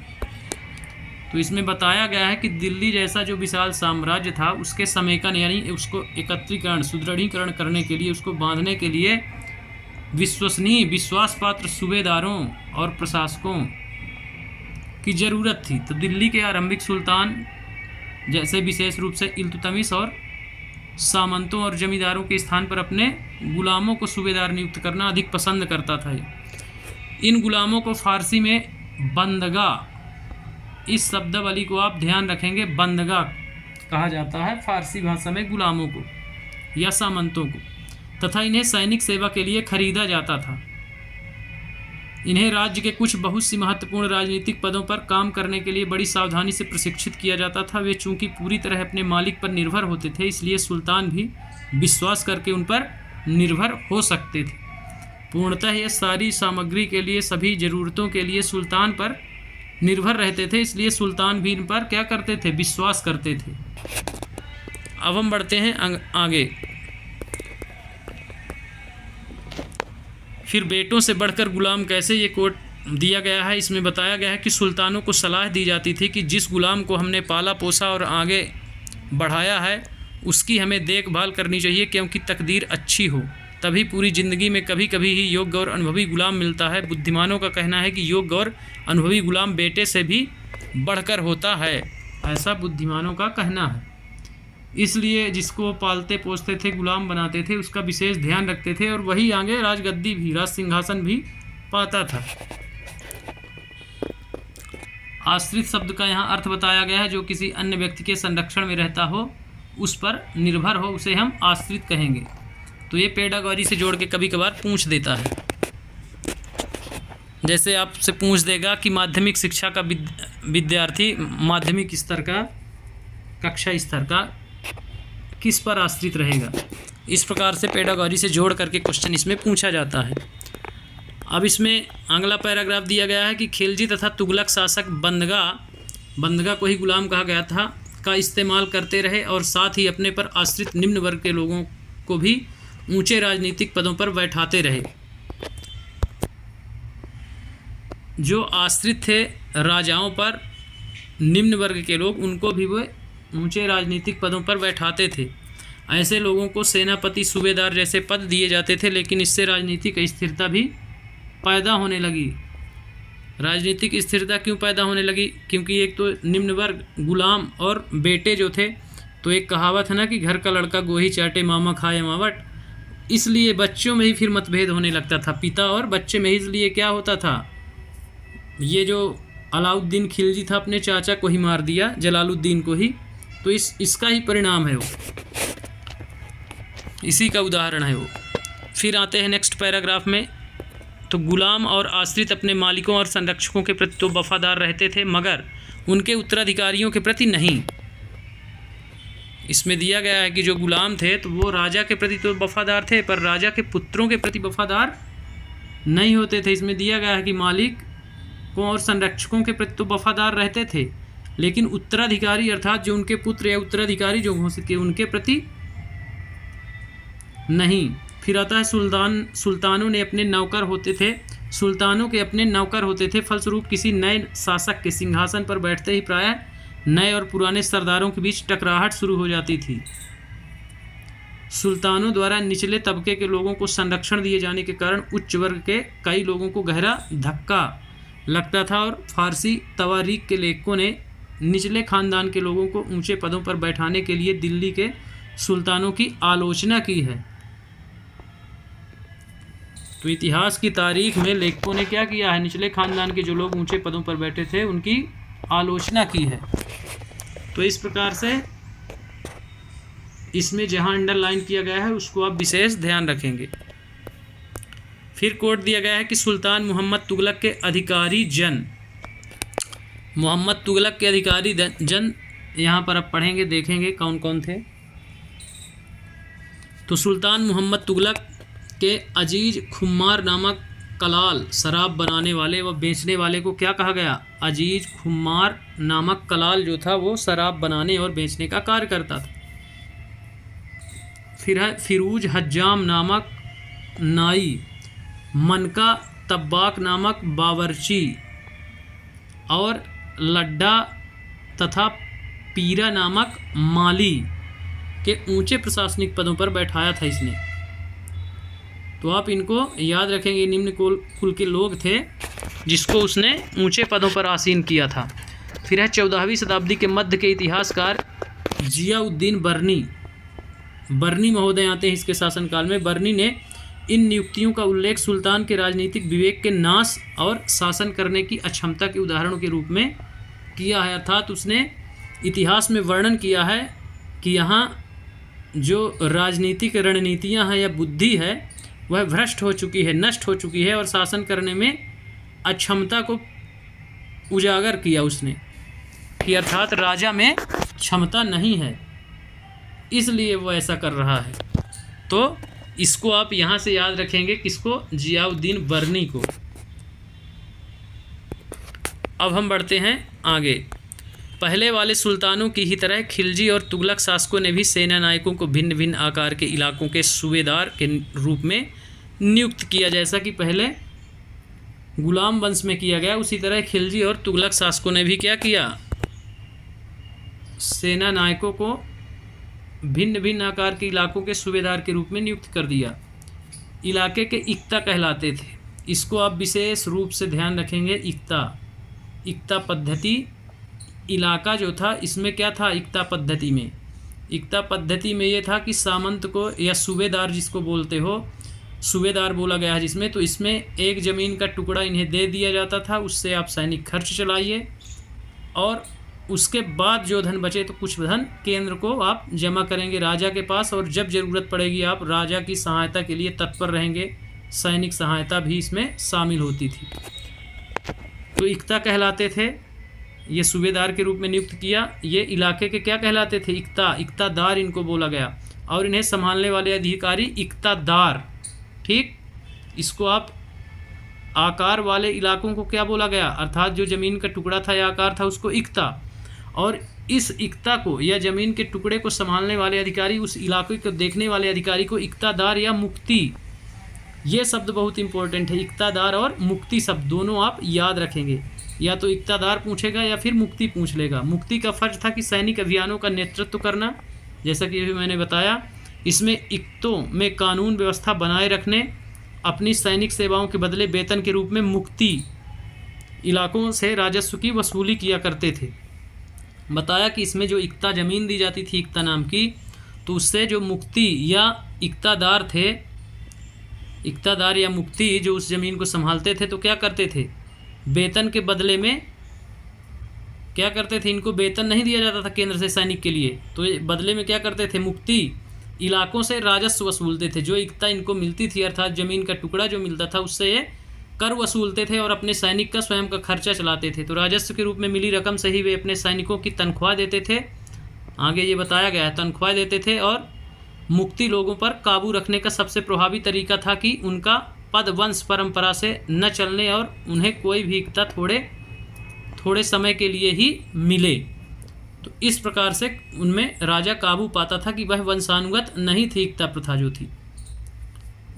तो इसमें बताया गया है कि दिल्ली जैसा जो विशाल साम्राज्य था उसके समेकन यानी उसको एकत्रीकरण सुदृढ़ीकरण करने के लिए, उसको बांधने के लिए विश्वसनीय विश्वासपात्र सूबेदारों और प्रशासकों की ज़रूरत थी। तो दिल्ली के आरंभिक सुल्तान जैसे विशेष रूप से इल्तुतमिश और सामंतों और जमींदारों के स्थान पर अपने गुलामों को सूबेदार नियुक्त करना अधिक पसंद करता था। इन गुलामों को फारसी में बंदगा, इस शब्दावली को आप ध्यान रखेंगे, बंदगा कहा जाता है फारसी भाषा में गुलामों को या सामंतों को, तथा इन्हें सैनिक सेवा के लिए खरीदा जाता था। इन्हें राज्य के कुछ बहुत सी महत्वपूर्ण राजनीतिक पदों पर काम करने के लिए बड़ी सावधानी से प्रशिक्षित किया जाता था। वे चूंकि पूरी तरह अपने मालिक पर निर्भर होते थे, इसलिए सुल्तान भी विश्वास करके उन पर निर्भर हो सकते थे। पूर्णतः ये सारी सामग्री के लिए, सभी ज़रूरतों के लिए सुल्तान पर निर्भर रहते थे, इसलिए सुल्तान भी इन पर क्या करते थे? विश्वास करते थे। अब हम बढ़ते हैं आगे। फिर बेटों से बढ़कर गुलाम कैसे, ये कोट दिया गया है। इसमें बताया गया है कि सुल्तानों को सलाह दी जाती थी कि जिस गुलाम को हमने पाला पोसा और आगे बढ़ाया है उसकी हमें देखभाल करनी चाहिए, क्योंकि तकदीर अच्छी हो तभी पूरी ज़िंदगी में कभी कभी ही योग्य और अनुभवी गुलाम मिलता है। बुद्धिमानों का कहना है कि योग्य और अनुभवी गुलाम बेटे से भी बढ़कर होता है, ऐसा बुद्धिमानों का कहना है। इसलिए जिसको पालते पोसते थे, गुलाम बनाते थे, उसका विशेष ध्यान रखते थे और वही आगे राजगद्दी भी, राज सिंहासन भी पाता था। आश्रित शब्द का यहाँ अर्थ बताया गया है, जो किसी अन्य व्यक्ति के संरक्षण में रहता हो, उस पर निर्भर हो, उसे हम आश्रित कहेंगे। तो ये पेडागॉजी से जोड़ के कभी कभार पूछ देता है। जैसे आपसे पूछ देगा कि माध्यमिक शिक्षा का विद्यार्थी माध्यमिक स्तर का, कक्षा स्तर का किस पर आश्रित रहेगा। इस प्रकार से पेडागॉजी से जोड़ करके क्वेश्चन इसमें पूछा जाता है। अब इसमें अगला पैराग्राफ दिया गया है कि खिलजी तथा तुगलक शासक बंदगा को ही गुलाम कहा गया था का इस्तेमाल करते रहे और साथ ही अपने पर आश्रित निम्न वर्ग के लोगों को भी ऊंचे राजनीतिक पदों पर बैठाते रहे। जो आश्रित थे राजाओं पर, निम्न वर्ग के लोग, उनको भी वे ऊंचे राजनीतिक पदों पर बैठाते थे। ऐसे लोगों को सेनापति, सूबेदार जैसे पद दिए जाते थे, लेकिन इससे राजनीतिक स्थिरता भी पैदा होने लगी। राजनीतिक स्थिरता क्यों पैदा होने लगी? क्योंकि एक तो निम्न वर्ग, गुलाम और बेटे जो थे, तो एक कहावत है ना कि घर का लड़का गोही चाटे मामा खाए मावट, इसलिए बच्चों में ही फिर मतभेद होने लगता था, पिता और बच्चे में। इसलिए क्या होता था, ये जो अलाउद्दीन खिलजी था अपने चाचा को ही मार दिया, जलालुद्दीन को ही, तो इसका ही परिणाम है वो, इसी का उदाहरण है वो। फिर आते हैं नेक्स्ट पैराग्राफ में। तो गुलाम और आश्रित अपने मालिकों और संरक्षकों के प्रति तो वफादार रहते थे, मगर उनके उत्तराधिकारियों के प्रति नहीं। इसमें दिया गया है कि जो गुलाम थे तो वो राजा के प्रति तो वफादार थे, पर राजा के पुत्रों के प्रति वफादार नहीं होते थे। इसमें दिया गया है कि मालिकों और संरक्षकों के प्रति तो वफादार रहते थे, लेकिन उत्तराधिकारी अर्थात जो उनके पुत्र या उत्तराधिकारी जो हो सके उनके प्रति नहीं। फिर आता है सुल्तानों ने अपने नौकर होते थे, सुल्तानों के अपने नौकर होते थे, फलस्वरूप किसी नए शासक के सिंहासन पर बैठते ही प्रायः नए और पुराने सरदारों के बीच टकराहट शुरू हो जाती थी। सुल्तानों द्वारा निचले तबके के लोगों को संरक्षण दिए जाने के कारण उच्च वर्ग के कई लोगों को गहरा धक्का लगता था और फारसी तवारीख के लेखकों ने निचले खानदान के लोगों को ऊंचे पदों पर बैठाने के लिए दिल्ली के सुल्तानों की आलोचना की है। तो इतिहास की तारीख में लेखकों ने क्या किया है, निचले खानदान के जो लोग ऊंचे पदों पर बैठे थे उनकी आलोचना की है। तो इस प्रकार से इसमें जहां अंडरलाइन किया गया है उसको आप विशेष ध्यान रखेंगे। फिर कोट दिया गया है कि सुल्तान मोहम्मद तुगलक के अधिकारी जन, मोहम्मद तुगलक के अधिकारी जन यहाँ पर अब पढ़ेंगे, देखेंगे कौन कौन थे। तो सुल्तान मोहम्मद तुगलक के अजीज खुम्मार नामक कलाल शराब बनाने वाले व बेचने वाले को क्या कहा गया, अजीज खुम्मार नामक कलाल जो था वो शराब बनाने और बेचने का कार्य करता था। फिर है फिरूज हज्जाम नामक नाई, मनका तब्बाक नामक बावर्ची और लड्डा तथा पीरा नामक माली के ऊंचे प्रशासनिक पदों पर बैठाया था इसने। तो आप इनको याद रखेंगे, निम्न कुल के लोग थे जिसको उसने ऊंचे पदों पर आसीन किया था। फिर है 14वीं शताब्दी के मध्य के इतिहासकार जियाउद्दीन बर्नी महोदय आते हैं इसके शासनकाल में। बर्नी ने इन नियुक्तियों का उल्लेख सुल्तान के राजनीतिक विवेक के नाश और शासन करने की अक्षमता के उदाहरणों के रूप में किया है। अर्थात उसने इतिहास में वर्णन किया है कि यहाँ जो राजनीतिक रणनीतियाँ हैं या बुद्धि है वह भ्रष्ट हो चुकी है, नष्ट हो चुकी है और शासन करने में अक्षमता को उजागर किया उसने कि अर्थात राजा में क्षमता नहीं है, इसलिए वो ऐसा कर रहा है। तो इसको आप यहाँ से याद रखेंगे, किसको, जियाउद्दीन बर्नी को। अब हम बढ़ते हैं आगे। पहले वाले सुल्तानों की ही तरह खिलजी और तुगलक शासकों ने भी सेना नायकों को भिन्न भिन्न आकार के इलाकों के सूबेदार के रूप में नियुक्त किया। जैसा कि पहले गुलाम वंश में किया गया, उसी तरह खिलजी और तुगलक शासकों ने भी क्या किया, सेना नायकों को भिन्न भिन्न आकार के इलाकों के सूबेदार के रूप में नियुक्त कर दिया। इलाके के इक्ता कहलाते थे, इसको आप विशेष रूप से ध्यान रखेंगे। इक्ता पद्धति, इलाका जो था इसमें क्या था, इक्ता पद्धति में ये था कि सामंत को या सूबेदार जिसको बोलते हो, सूबेदार बोला गया है जिसमें, तो इसमें एक ज़मीन का टुकड़ा इन्हें दे दिया जाता था, उससे आप सैनिक खर्च चलाइए और उसके बाद जो धन बचे तो कुछ धन केंद्र को आप जमा करेंगे राजा के पास, और जब ज़रूरत पड़ेगी आप राजा की सहायता के लिए तत्पर रहेंगे। सैनिक सहायता भी इसमें शामिल होती थी। तो इक्ता कहलाते थे, ये सूबेदार के रूप में नियुक्त किया। ये इलाके के क्या कहलाते थे, इक्तादार इनको बोला गया, और इन्हें संभालने वाले अधिकारी इक्तादार। ठीक, इसको आप आकार वाले इलाकों को क्या बोला गया, अर्थात जो ज़मीन का टुकड़ा था या आकार था उसको इक्ता, और इस इक्ता को या ज़मीन के टुकड़े को संभालने वाले अधिकारी, उस इलाके को देखने वाले अधिकारी को इक्तादार या मुक्ति, ये शब्द बहुत इंपॉर्टेंट है। इक्तादार और मुक्ति शब्द दोनों आप याद रखेंगे, या तो इक्तादार पूछेगा या फिर मुक्ति पूछ लेगा। मुक्ति का फर्ज था कि सैनिक अभियानों का नेतृत्व करना, जैसा कि अभी मैंने बताया। इसमें इक्तों में कानून व्यवस्था बनाए रखने, अपनी सैनिक सेवाओं के बदले वेतन के रूप में मुक्ति इलाकों से राजस्व की वसूली किया करते थे। बताया कि इसमें जो इक्ता ज़मीन दी जाती थी इक्ता नाम की, तो उससे जो मुक्ति या इक्तादार थे, इक्तादार या मुक्ति जो उस ज़मीन को संभालते थे, तो क्या करते थे, वेतन के बदले में क्या करते थे, इनको वेतन नहीं दिया जाता था केंद्र से सैनिक के लिए, तो बदले में क्या करते थे, मुक्ति इलाकों से राजस्व वसूलते थे। जो इक्ता इनको मिलती थी, अर्थात ज़मीन का टुकड़ा जो मिलता था, उससे ये कर वसूलते थे और अपने सैनिक का स्वयं का खर्चा चलाते थे। तो राजस्व के रूप में मिली रकम से ही वे अपने सैनिकों की तनख्वाह देते थे आगे ये बताया गया है, तनख्वाह देते थे। और मुक्ति लोगों पर काबू रखने का सबसे प्रभावी तरीका था कि उनका पद वंश परंपरा से न चलने और उन्हें कोई भी एकता थोड़े समय के लिए ही मिले। तो इस प्रकार से उनमें राजा काबू पाता था कि वह वंशानुगत नहीं थी एकता प्रथा जो थी,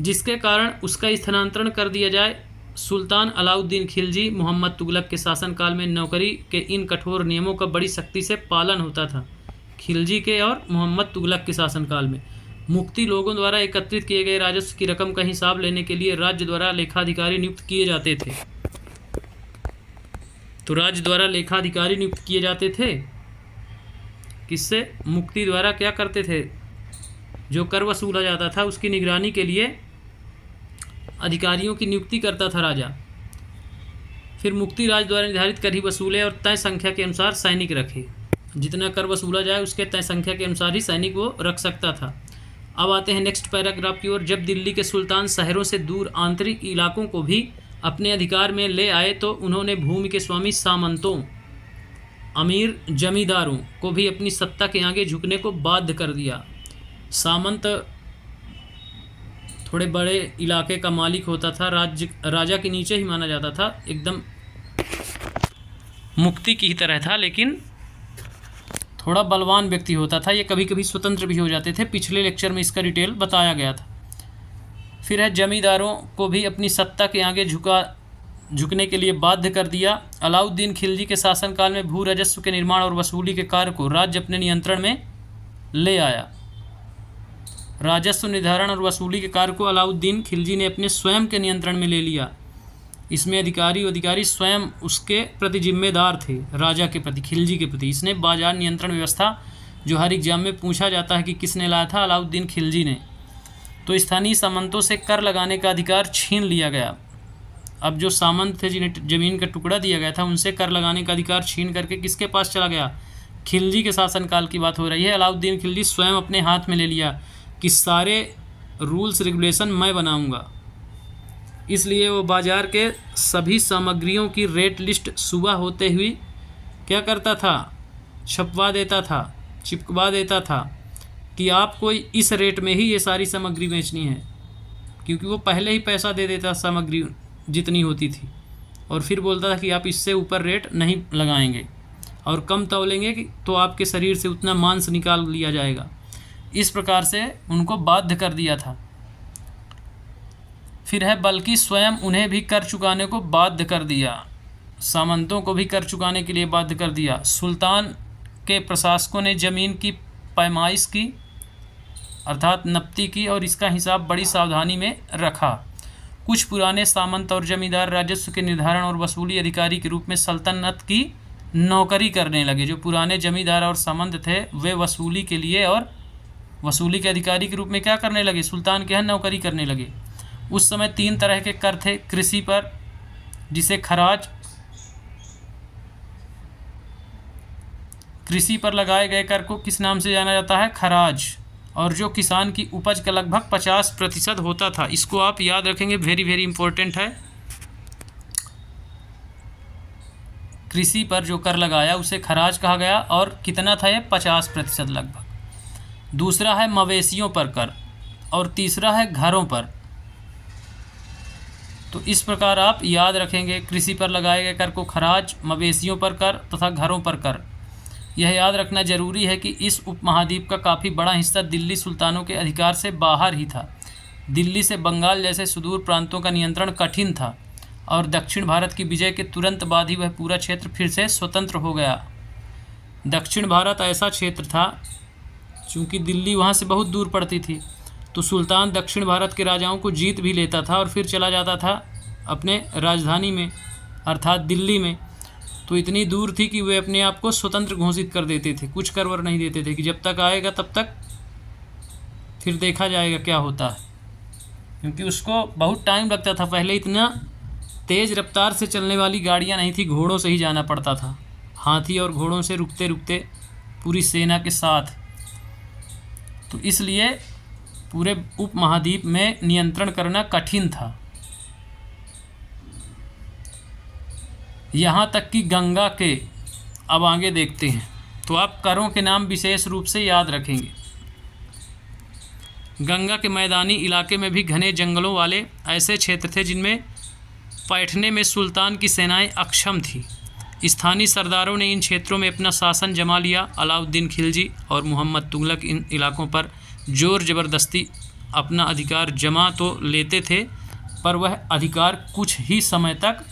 जिसके कारण उसका स्थानांतरण कर दिया जाए। सुल्तान अलाउद्दीन खिलजी मोहम्मद तुगलक के शासनकाल में नौकरी के इन कठोर नियमों का बड़ी सख्ती से पालन होता था। खिलजी के और मोहम्मद तुगलक के शासनकाल में मुक्ति लोगों द्वारा एकत्रित किए गए राजस्व की रकम का हिसाब लेने के लिए राज्य द्वारा लेखाधिकारी नियुक्त किए जाते थे। तो राज्य द्वारा लेखाधिकारी नियुक्त किए जाते थे। किससे? मुक्ति द्वारा क्या करते थे? जो कर वसूला जाता था उसकी निगरानी के लिए अधिकारियों की नियुक्ति करता था राजा। फिर मुक्ति राज द्वारा निर्धारित कर ही वसूले और तय संख्या के अनुसार सैनिक रखे। जितना कर वसूला जाए उसके तय संख्या के अनुसार ही सैनिक वो रख सकता था। अब आते हैं नेक्स्ट पैराग्राफ की ओर। जब दिल्ली के सुल्तान शहरों से दूर आंतरिक इलाकों को भी अपने अधिकार में ले आए तो उन्होंने भूमि के स्वामी सामंतों, अमीर जमींदारों को भी अपनी सत्ता के आगे झुकने को बाध्य कर दिया। सामंत थोड़े बड़े इलाके का मालिक होता था, राजा के नीचे ही माना जाता था, एकदम मुक्ति की ही तरह था, लेकिन थोड़ा बलवान व्यक्ति होता था। ये कभी कभी स्वतंत्र भी हो जाते थे। पिछले लेक्चर में इसका डिटेल बताया गया था। फिर है जमींदारों को भी अपनी सत्ता के आगे झुकने के लिए बाध्य कर दिया। अलाउद्दीन खिलजी के शासनकाल में भू राजस्व के निर्माण और वसूली के कार्य को राज्य अपने नियंत्रण में ले आया। राजस्व निर्धारण और वसूली के कार्य को अलाउद्दीन खिलजी ने अपने स्वयं के नियंत्रण में ले लिया। इसमें अधिकारी स्वयं उसके प्रति जिम्मेदार थे, राजा के प्रति, खिलजी के प्रति। इसने बाजार नियंत्रण व्यवस्था, जो हर एग्जाम में पूछा जाता है कि किसने लाया था, अलाउद्दीन खिलजी ने। तो स्थानीय सामंतों से कर लगाने का अधिकार छीन लिया गया। अब जो सामंत थे जिन्हें जमीन का टुकड़ा दिया गया था, उनसे कर लगाने का अधिकार छीन करके किसके पास चला गया? खिलजी के शासनकाल की बात हो रही है। अलाउद्दीन खिलजी स्वयं अपने हाथ में ले लिया कि सारे रूल्स रेगुलेशन मैं बनाऊंगा। इसलिए वो बाजार के सभी सामग्रियों की रेट लिस्ट सुबह होते हुए क्या करता था? छपवा देता था, चिपकवा देता था कि आपको इस रेट में ही ये सारी सामग्री बेचनी है, क्योंकि वो पहले ही पैसा दे देता सामग्री जितनी होती थी, और फिर बोलता था कि आप इससे ऊपर रेट नहीं लगाएंगे और कम तौलेंगे तो आपके शरीर से उतना मांस निकाल लिया जाएगा। इस प्रकार से उनको बाध्य कर दिया था। फिर है बल्कि स्वयं उन्हें भी कर चुकाने को बाध्य कर दिया, सामंतों को भी कर चुकाने के लिए बाध्य कर दिया। सुल्तान के प्रशासकों ने ज़मीन की पैमाइश की, अर्थात नप्ती की, और इसका हिसाब बड़ी सावधानी में रखा। कुछ पुराने सामंत और जमींदार राजस्व के निर्धारण और वसूली अधिकारी के रूप में सल्तनत की नौकरी करने लगे। जो पुराने जमींदार और सामंत थे वे वसूली के लिए और वसूली के अधिकारी के रूप में क्या करने लगे? सुल्तान के यहाँ नौकरी करने लगे। उस समय 3 तरह के कर थे। कृषि पर, जिसे खराज, कृषि पर लगाए गए कर को किस नाम से जाना जाता है? खराज। और जो किसान की उपज का लगभग 50% होता था। इसको आप याद रखेंगे, वेरी वेरी इंपॉर्टेंट है। कृषि पर जो कर लगाया उसे खराज कहा गया, और कितना था ये? 50% लगभग। दूसरा है मवेशियों पर कर, और तीसरा है घरों पर। तो इस प्रकार आप याद रखेंगे, कृषि पर लगाए गए कर को खराज, मवेशियों पर कर तथा घरों पर कर। यह याद रखना जरूरी है कि इस उपमहाद्वीप का काफ़ी बड़ा हिस्सा दिल्ली सुल्तानों के अधिकार से बाहर ही था। दिल्ली से बंगाल जैसे सुदूर प्रांतों का नियंत्रण कठिन था, और दक्षिण भारत की विजय के तुरंत बाद ही वह पूरा क्षेत्र फिर से स्वतंत्र हो गया। दक्षिण भारत ऐसा क्षेत्र था, चूँकि दिल्ली वहाँ से बहुत दूर पड़ती थी, तो सुल्तान दक्षिण भारत के राजाओं को जीत भी लेता था और फिर चला जाता था अपने राजधानी में, अर्थात दिल्ली में। तो इतनी दूर थी कि वे अपने आप को स्वतंत्र घोषित कर देते थे, कुछ करवर नहीं देते थे कि जब तक आएगा तब तक फिर देखा जाएगा क्या होता है, क्योंकि उसको बहुत टाइम लगता था। पहले इतना तेज़ रफ्तार से चलने वाली गाड़ियाँ नहीं थी, घोड़ों से ही जाना पड़ता था, हाथी और घोड़ों से रुकते रुकते पूरी सेना के साथ। तो इसलिए पूरे उपमहाद्वीप में नियंत्रण करना कठिन था। यहाँ तक कि गंगा के, अब आगे देखते हैं, तो आप करों के नाम विशेष रूप से याद रखेंगे। गंगा के मैदानी इलाके में भी घने जंगलों वाले ऐसे क्षेत्र थे जिनमें पैठने में सुल्तान की सेनाएं अक्षम थी। स्थानीय सरदारों ने इन क्षेत्रों में अपना शासन जमा लिया। अलाउद्दीन खिलजी और मोहम्मद तुगलक इन इलाकों पर जोर ज़बरदस्ती अपना अधिकार जमा तो लेते थे, पर वह अधिकार कुछ ही समय तक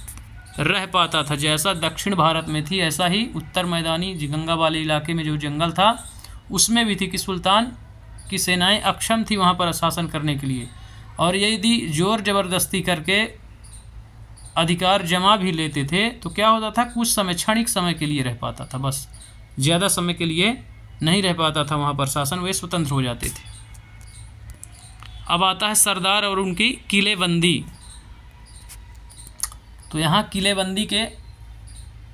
रह पाता था। जैसा दक्षिण भारत में थी ऐसा ही उत्तर मैदानी गंगा वाले इलाके में जो जंगल था उसमें भी थी कि सुल्तान की सेनाएं अक्षम थी वहाँ पर शासन करने के लिए, और यदि जोर ज़बरदस्ती करके अधिकार जमा भी लेते थे तो क्या होता था, कुछ समय क्षणिक समय के लिए रह पाता था, बस ज़्यादा समय के लिए नहीं रह पाता था वहाँ पर शासन, वे स्वतंत्र हो जाते थे। अब आता है सरदार और उनकी किलेबंदी। तो यहाँ किलेबंदी के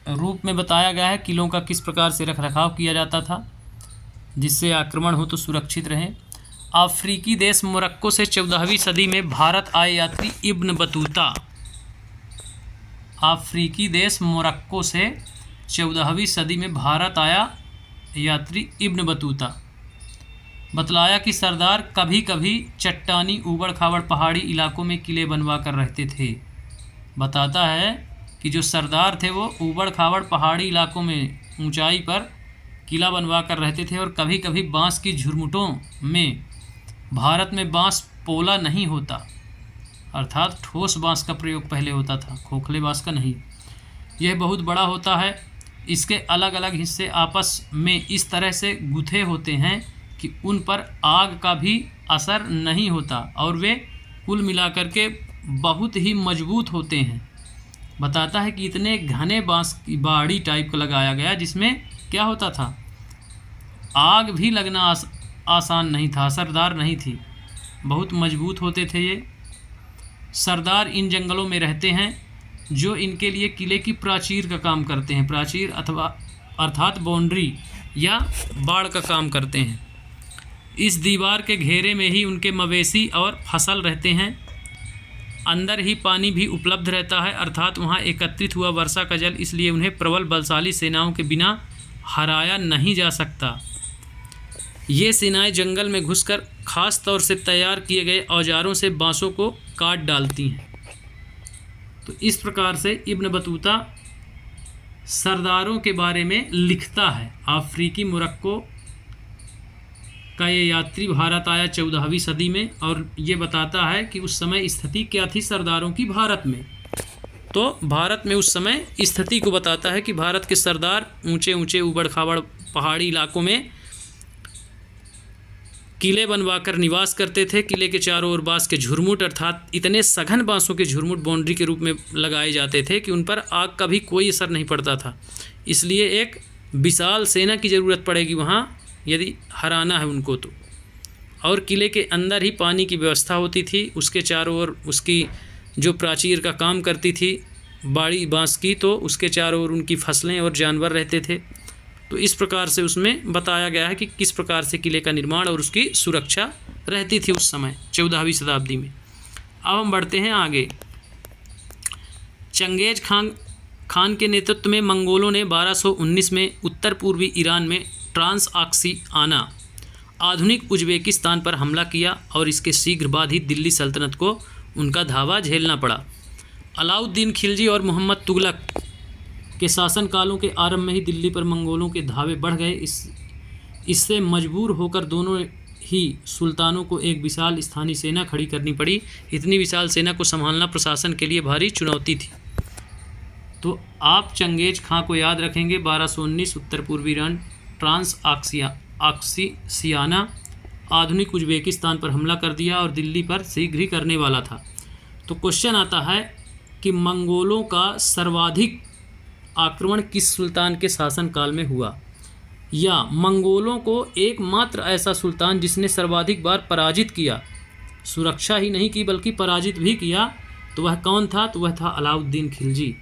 रूप में बताया गया है किलों का किस प्रकार से रख रखाव किया जाता था जिससे आक्रमण हो तो सुरक्षित रहें। अफ्रीकी देश मोरक्को से 14वीं सदी में भारत आए यात्री इब्न बतूता। अफ्रीकी देश मोरक्को से 14वीं सदी में भारत आया यात्री इब्न बतूता। बतलाया कि सरदार कभी कभी चट्टानी ऊबड़ खाबड़ पहाड़ी इलाकों में किले बनवा कर रहते थे। बताता है कि जो सरदार थे वो ऊबड़ खाबड़ पहाड़ी इलाकों में ऊंचाई पर किला बनवा कर रहते थे, और कभी कभी बांस की झुरमुटों में, भारत में बांस पोला नहीं होता, अर्थात ठोस बांस का प्रयोग पहले होता था, खोखले बांस का नहीं, यह बहुत बड़ा होता है। इसके अलग अलग हिस्से आपस में इस तरह से गुथे होते हैं कि उन पर आग का भी असर नहीं होता, और वे कुल मिलाकर के बहुत ही मजबूत होते हैं। बताता है कि इतने घने बांस की बाड़ी टाइप का लगाया गया जिसमें क्या होता था, आग भी लगना आसान नहीं था, असरदार नहीं थी, बहुत मजबूत होते थे ये। सरदार इन जंगलों में रहते हैं जो इनके लिए किले की प्राचीर का काम करते हैं, प्राचीर अथवा अर्थात बाउंड्री या बाड़ का काम करते हैं। इस दीवार के घेरे में ही उनके मवेशी और फसल रहते हैं। अंदर ही पानी भी उपलब्ध रहता है, अर्थात वहाँ एकत्रित हुआ वर्षा का जल, इसलिए उन्हें प्रबल बलशाली सेनाओं के बिना हराया नहीं जा सकता। ये सेनाएं जंगल में घुसकर खास तौर से तैयार किए गए औजारों से बांसों को काट डालती हैं। तो इस प्रकार से इब्न बतूता सरदारों के बारे में लिखता है। अफ्रीकी मोरक्को का ये यात्री भारत आया 14वीं सदी में, और ये बताता है कि उस समय स्थिति क्या थी सरदारों की भारत में। तो भारत में उस समय स्थिति को बताता है कि भारत के सरदार ऊंचे ऊंचे ऊबड़ खाबड़ पहाड़ी इलाकों में किले बनवाकर निवास करते थे। किले के चारों ओर बांस के झुरमुट अर्थात इतने सघन बांसों के झुरमुट बाउंड्री के रूप में लगाए जाते थे कि उन पर आग का भी कोई असर नहीं पड़ता था। इसलिए एक विशाल सेना की ज़रूरत पड़ेगी वहाँ यदि हराना है उनको तो। और किले के अंदर ही पानी की व्यवस्था होती थी, उसके चारों ओर उसकी जो प्राचीर का काम करती थी बाड़ी बांस की, तो उसके चारों ओर उनकी फसलें और जानवर रहते थे। तो इस प्रकार से उसमें बताया गया है कि किस प्रकार से किले का निर्माण और उसकी सुरक्षा रहती थी उस समय 14वीं शताब्दी में। अब हम बढ़ते हैं आगे। चंगेज खान के नेतृत्व में मंगोलों ने 1219 में उत्तर पूर्वी ईरान में ट्रांसआक्सियाना आधुनिक उज़्बेकिस्तान पर हमला किया, और इसके शीघ्र बाद ही दिल्ली सल्तनत को उनका धावा झेलना पड़ा। अलाउद्दीन खिलजी और मोहम्मद तुगलक के शासनकालों के आरंभ में ही दिल्ली पर मंगोलों के धावे बढ़ गए। इससे मजबूर होकर दोनों ही सुल्तानों को एक विशाल स्थानीय सेना खड़ी करनी पड़ी। इतनी विशाल सेना को संभालना प्रशासन के लिए भारी चुनौती थी। तो आप चंगेज खां को याद रखेंगे। 1219 उत्तर पूर्वी ईरान ट्रांसआक्सियाना आधुनिक उज़्बेकिस्तान पर हमला कर दिया और दिल्ली पर शीघ्र ही करने वाला था। तो क्वेश्चन आता है कि मंगोलों का सर्वाधिक आक्रमण किस सुल्तान के शासनकाल में हुआ, या मंगोलों को एकमात्र ऐसा सुल्तान जिसने सर्वाधिक बार पराजित किया, सुरक्षा ही नहीं की बल्कि पराजित भी किया, तो वह कौन था? तो वह था अलाउद्दीन खिलजी।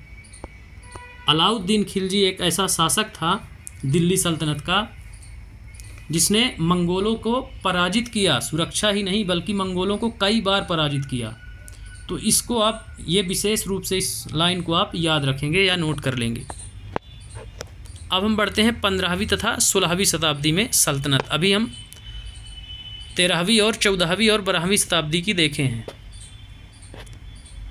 अलाउद्दीन खिलजी एक ऐसा शासक था दिल्ली सल्तनत का जिसने मंगोलों को पराजित किया, सुरक्षा ही नहीं बल्कि मंगोलों को कई बार पराजित किया। तो इसको आप ये विशेष रूप से इस लाइन को आप याद रखेंगे या नोट कर लेंगे। अब हम बढ़ते हैं 15वीं तथा 16वीं शताब्दी में सल्तनत। अभी हम 13वीं और 14वीं और 12वीं शताब्दी की देखे हैं।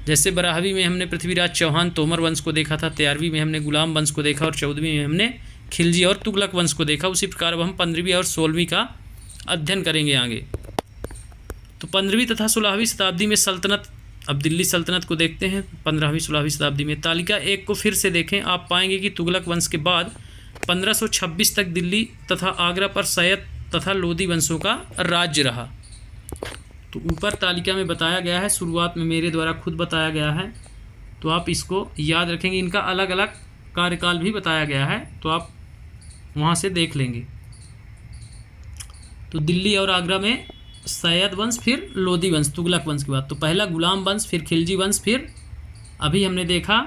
जैसे 12वीं में हमने पृथ्वीराज चौहान तोमर वंश को देखा था, 13वीं में हमने गुलाम वंश को देखा और 14वीं में हमने खिलजी और तुगलक वंश को देखा। उसी प्रकार अब हम 15वीं और 16वीं का अध्ययन करेंगे आगे। तो 15वीं तथा 16वीं शताब्दी में सल्तनत, अब दिल्ली सल्तनत को देखते हैं। 15वीं 16वीं शताब्दी में तालिका 1 को फिर से देखें, आप पाएंगे कि तुगलक वंश के बाद 1526 तक दिल्ली तथा आगरा पर सैयद तथा लोदी वंशों का राज्य रहा। तो ऊपर तालिका में बताया गया है, शुरुआत में मेरे द्वारा खुद बताया गया है, तो आप इसको याद रखेंगे। इनका अलग अलग कार्यकाल भी बताया गया है, तो आप वहाँ से देख लेंगे। तो दिल्ली और आगरा में सैयद वंश, फिर लोदी वंश तुगलक वंश के बाद। तो पहला गुलाम वंश, फिर खिलजी वंश, फिर अभी हमने देखा